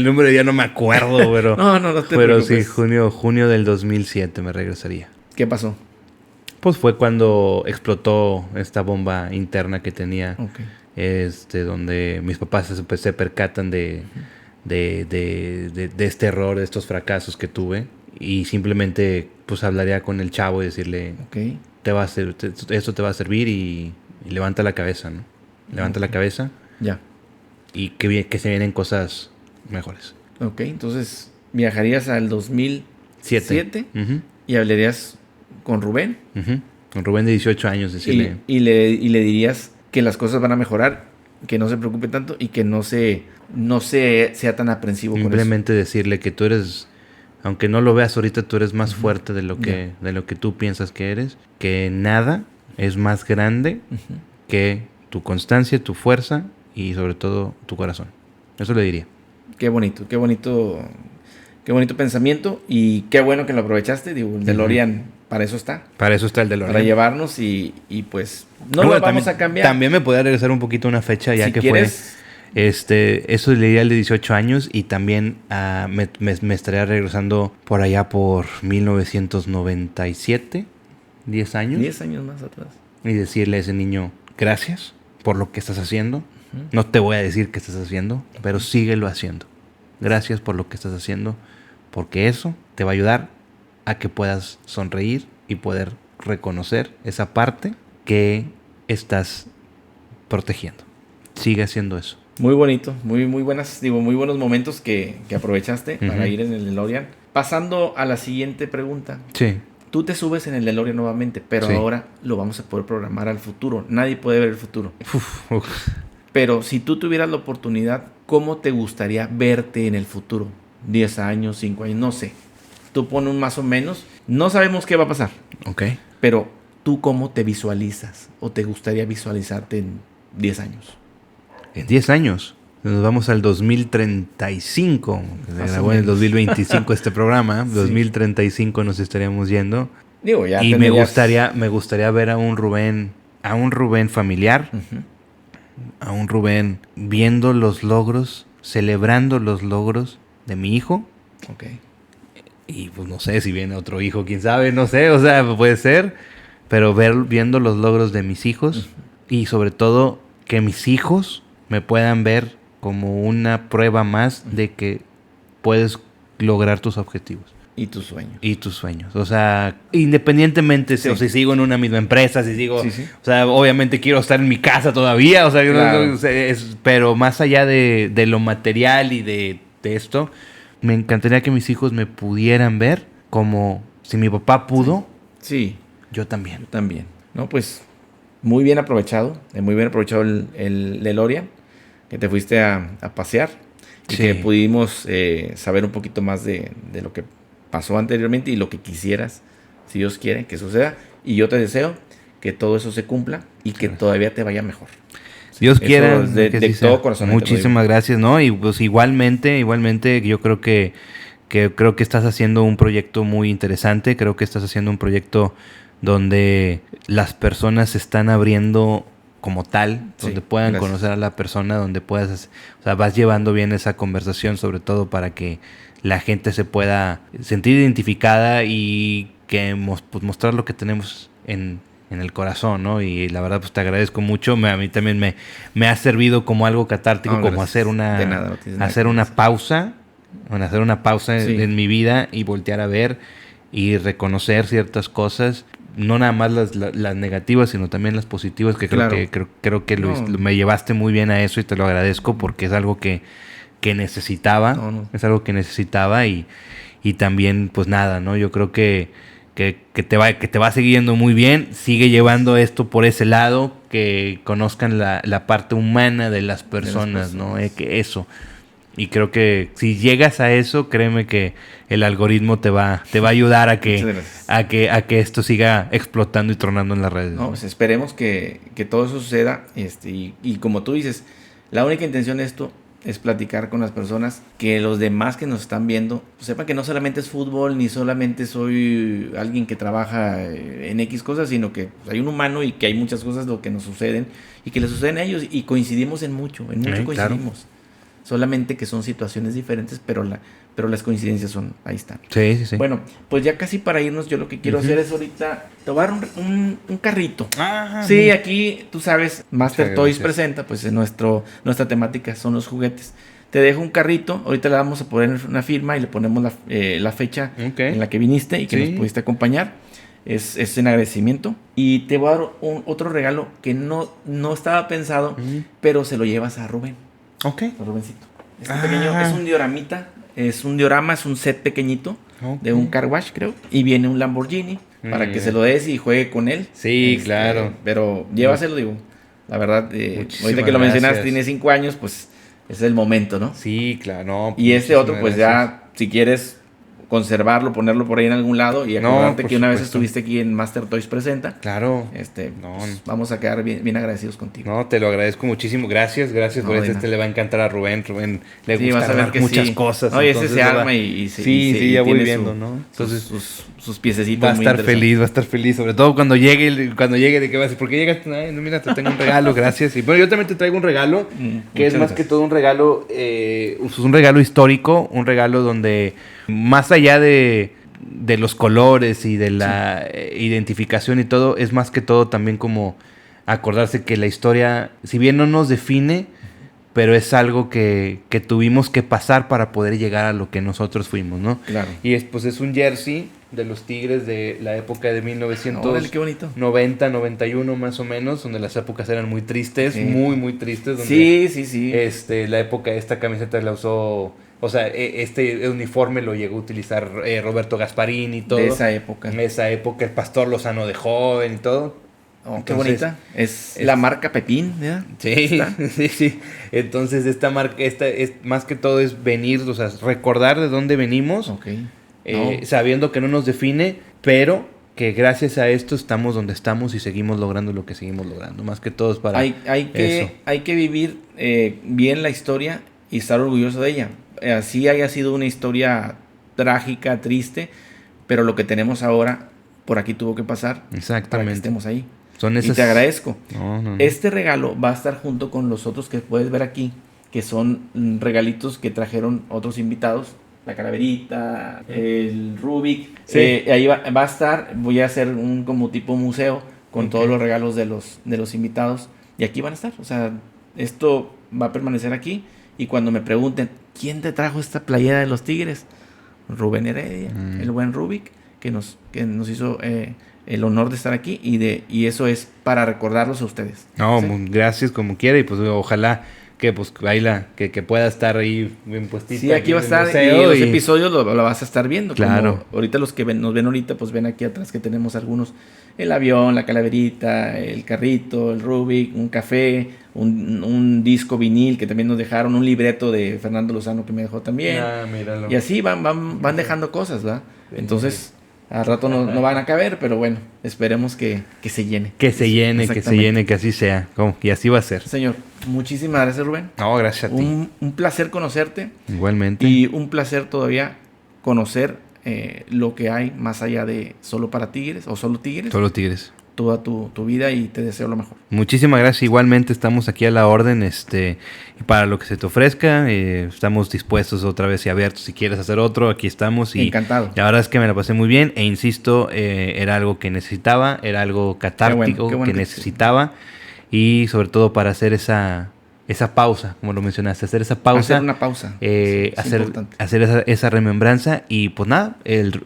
número de día no me acuerdo, pero... No te pero preocupes. sí, junio del 2007 me regresaría. ¿Qué pasó? Pues fue cuando explotó esta bomba interna que tenía, donde mis papás se percatan de este error, de estos fracasos que tuve, y simplemente pues hablaría con el chavo y decirle, esto te va a servir y levanta la cabeza, ¿no? Levanta la cabeza. Ya. Y que se vienen cosas mejores. Ok, entonces viajarías al 2007 y hablarías con Rubén. Con Rubén de 18 años, decirle. Y le dirías que las cosas van a mejorar, que no se preocupe tanto y que no sea tan aprensivo con eso. Simplemente decirle que tú eres, aunque no lo veas ahorita, tú eres más fuerte de lo que tú piensas que eres, que nada es más grande que tu constancia, tu fuerza y sobre todo tu corazón. Eso le diría. Qué bonito pensamiento y qué bueno que lo aprovechaste. Digo, el DeLorean para eso está. Para eso está el DeLorean. Para llevarnos y pues no lo vamos a cambiar. También me podría regresar un poquito una fecha ya si que quieres, eso le diría el de 18 años y también me estaría regresando por allá por 1997, 10 años. 10 años más atrás. Y decirle a ese niño, gracias por lo que estás haciendo. No te voy a decir qué estás haciendo, pero síguelo haciendo. Gracias por lo que estás haciendo, porque eso te va a ayudar a que puedas sonreír y poder reconocer esa parte que estás protegiendo. Sigue haciendo eso. Muy bonito, muy buenos momentos que aprovechaste para ir en el DeLorean. Pasando a la siguiente pregunta. Sí. Tú te subes en el DeLorean nuevamente, pero ahora lo vamos a poder programar al futuro. Nadie puede ver el futuro. Pero si tú tuvieras la oportunidad, ¿cómo te gustaría verte en el futuro? 10 años, 5 años, no sé. Tú pon un más o menos. No sabemos qué va a pasar. Ok. Pero ¿tú cómo te visualizas? ¿O te gustaría visualizarte en 10 años? En 10 años. Nos vamos al 2035. Se grabó en el 2025 este programa. 2035 nos estaríamos yendo. Digo, ya y tendrías... me gustaría ver a un Rubén familiar. A un Rubén viendo los logros, celebrando los logros de mi hijo. Ok. Y pues no sé si viene otro hijo, quién sabe, no sé, o sea, puede ser. Pero viendo los logros de mis hijos y sobre todo que mis hijos me puedan ver como una prueba más de que puedes lograr tus objetivos. Y tus sueños. Y tus sueños. O sea, independientemente o si sigo en una misma empresa, si sigo... Sí. O sea, obviamente quiero estar en mi casa todavía. O sea, claro. Pero más allá de lo material y de esto, me encantaría que mis hijos me pudieran ver como si mi papá pudo. Sí. Yo también. Yo también. No, pues muy bien aprovechado. Muy bien aprovechado el DeLorean. Que te fuiste a pasear. Y que pudimos saber un poquito más de lo que pasó anteriormente y lo que quisieras, si Dios quiere, que suceda. Y yo te deseo que todo eso se cumpla y que todavía te vaya mejor. Dios quiera. De todo corazón. Muchísimas gracias, ¿no? Y pues igualmente, yo creo que estás haciendo un proyecto muy interesante. Creo que estás haciendo un proyecto donde las personas se están abriendo como tal, donde puedan conocer a la persona, donde puedas, o sea, vas llevando bien esa conversación, sobre todo para que la gente se pueda sentir identificada y que mostrar lo que tenemos en el corazón, ¿no? Y la verdad, pues te agradezco mucho. A mí también me ha servido como algo catártico, como hacer una pausa en mi vida y voltear a ver y reconocer ciertas cosas. no nada más las negativas, sino también las positivas, que Claro. creo que me llevaste muy bien a eso y te lo agradezco porque es algo que necesitaba, es algo que necesitaba y también, pues nada, ¿no? Yo creo que te va siguiendo muy bien, sigue llevando esto por ese lado, que conozcan la parte humana de las personas, ¿no? Que eso. Y creo que si llegas a eso, créeme que el algoritmo te va a ayudar a que esto siga explotando y tronando en las redes. No, pues esperemos que todo eso suceda. Y como tú dices, la única intención de esto es platicar con las personas, que los demás que nos están viendo pues sepan que no solamente es fútbol, ni solamente soy alguien que trabaja en X cosas, sino que pues, hay un humano y que hay muchas cosas lo que nos suceden y que les suceden a ellos y coincidimos en mucho coincidimos. Claro. Solamente que son situaciones diferentes, pero las coincidencias ahí están. Sí. Bueno, pues ya casi para irnos, yo lo que quiero hacer es ahorita tomar un carrito. Sí, aquí, tú sabes, Master Toys presenta, pues nuestra temática son los juguetes. Te dejo un carrito, ahorita le vamos a poner una firma y le ponemos la fecha en la que viniste y que nos pudiste acompañar. Es en agradecimiento. Y te voy a dar otro regalo que no estaba pensado, pero se lo llevas a Rubén. Ok. A Rubencito. Pequeño es un dioramita. Es un diorama, es un set pequeñito de un car wash, creo. Y viene un Lamborghini para que se lo des y juegue con él. Sí, claro. Pero llévaselo, digo. La verdad, ahorita que lo mencionaste, tiene 5 años, pues es el momento, ¿no? Sí, claro. No, y este otro, pues ya, si quieres conservarlo, ponerlo por ahí en algún lado y acordarte que una vez estuviste aquí en Master Toys Presenta. Claro. Pues, vamos a quedar bien agradecidos contigo. No, te lo agradezco muchísimo. Gracias por este le va a encantar a Rubén. Rubén le gusta armar muchas cosas. No, y ese se arma y ya voy viendo, ¿no? Entonces sus piececitos va a estar feliz, sobre todo cuando llegue de que va a decir, ¿por qué llegas? Ay, no, mira, te tengo un regalo, gracias. Y bueno, yo también te traigo un regalo, que es más que todo un regalo, un regalo histórico, un regalo donde más allá de los colores y de la identificación y todo, es más que todo también como acordarse que la historia, si bien no nos define, pero es algo que tuvimos que pasar para poder llegar a lo que nosotros fuimos, ¿no? Claro. Y es un jersey de los Tigres de la época de 1990, 91 más o menos, donde las épocas eran muy tristes, muy tristes. Donde, sí. La época, esta camiseta la usó... O sea, este uniforme lo llegó a utilizar Roberto Gasparini y todo. De esa época. En esa época, el Pastor Lozano de joven y todo. Qué bonita. Es la marca Pepín, ¿verdad? Sí. Entonces, esta marca, es más que todo es venir, o sea, recordar de dónde venimos. Sabiendo que no nos define, pero que gracias a esto estamos donde estamos y seguimos logrando lo que seguimos logrando. Más que todo es para hay que vivir bien la historia y estar orgulloso de ella. Así haya sido una historia trágica, triste, pero lo que tenemos ahora por aquí tuvo que pasar. Exactamente. Para que estemos ahí. Y te agradezco. No. Este regalo va a estar junto con los otros que puedes ver aquí, que son regalitos que trajeron otros invitados. La calaverita, el Rubik. Ahí va a estar. Voy a hacer un como tipo museo con todos los regalos de los invitados. Y aquí van a estar. O sea, esto va a permanecer aquí. Y cuando me pregunten, ¿quién te trajo esta playera de los Tigres? Rubén Heredia, el buen Rubik, que nos hizo el honor de estar aquí. Y eso es para recordarlos a ustedes. No, ¿sí? Gracias como quiera. Y pues ojalá que pues que pueda estar ahí bien puestito. Sí, aquí va a estar. Y los episodios lo vas a estar viendo. Claro. Como ahorita los que nos ven ahorita, pues ven aquí atrás que tenemos algunos. El avión, la calaverita, el carrito, el Rubik, un café, un disco vinil que también nos dejaron, un libreto de Fernando Lozano que me dejó también. Míralo. Y así van dejando cosas, ¿verdad? Entonces, al rato no van a caber, pero bueno, esperemos que se llene. Que se llene, que así sea. Y así va a ser. Señor, muchísimas gracias, Rubén. No, gracias a ti. Un placer conocerte. Igualmente. Y un placer todavía conocer lo que hay más allá de solo para Tigres o solo Tigres. Solo Tigres. Toda tu vida y te deseo lo mejor. Muchísimas gracias. Igualmente estamos aquí a la orden y para lo que se te ofrezca. Estamos dispuestos otra vez y abiertos. Si quieres hacer otro, aquí estamos. Encantado. La verdad es que me la pasé muy bien e insisto, era algo que necesitaba, era algo catártico. Qué bueno que necesitaba y sobre todo para hacer esa esa pausa, como lo mencionaste, hacer esa pausa. Hacer una pausa. Hacer esa remembranza y pues nada,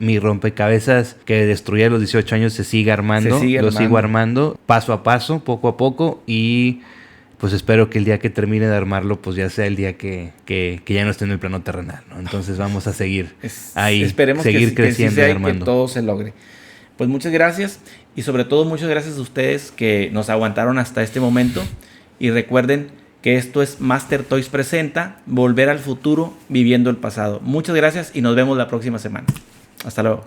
mi rompecabezas que destruí a los 18 años se sigue armando. Lo sigo armando paso a paso, poco a poco y pues espero que el día que termine de armarlo pues ya sea el día que ya no esté en el plano terrenal, ¿no? Entonces vamos a seguir ahí, esperemos seguir creciendo que sí y armando. Que todo se logre. Pues muchas gracias y sobre todo muchas gracias a ustedes que nos aguantaron hasta este momento y recuerden que esto es Master Toys presenta Volver al Futuro viviendo el pasado. Muchas gracias y nos vemos la próxima semana. Hasta luego.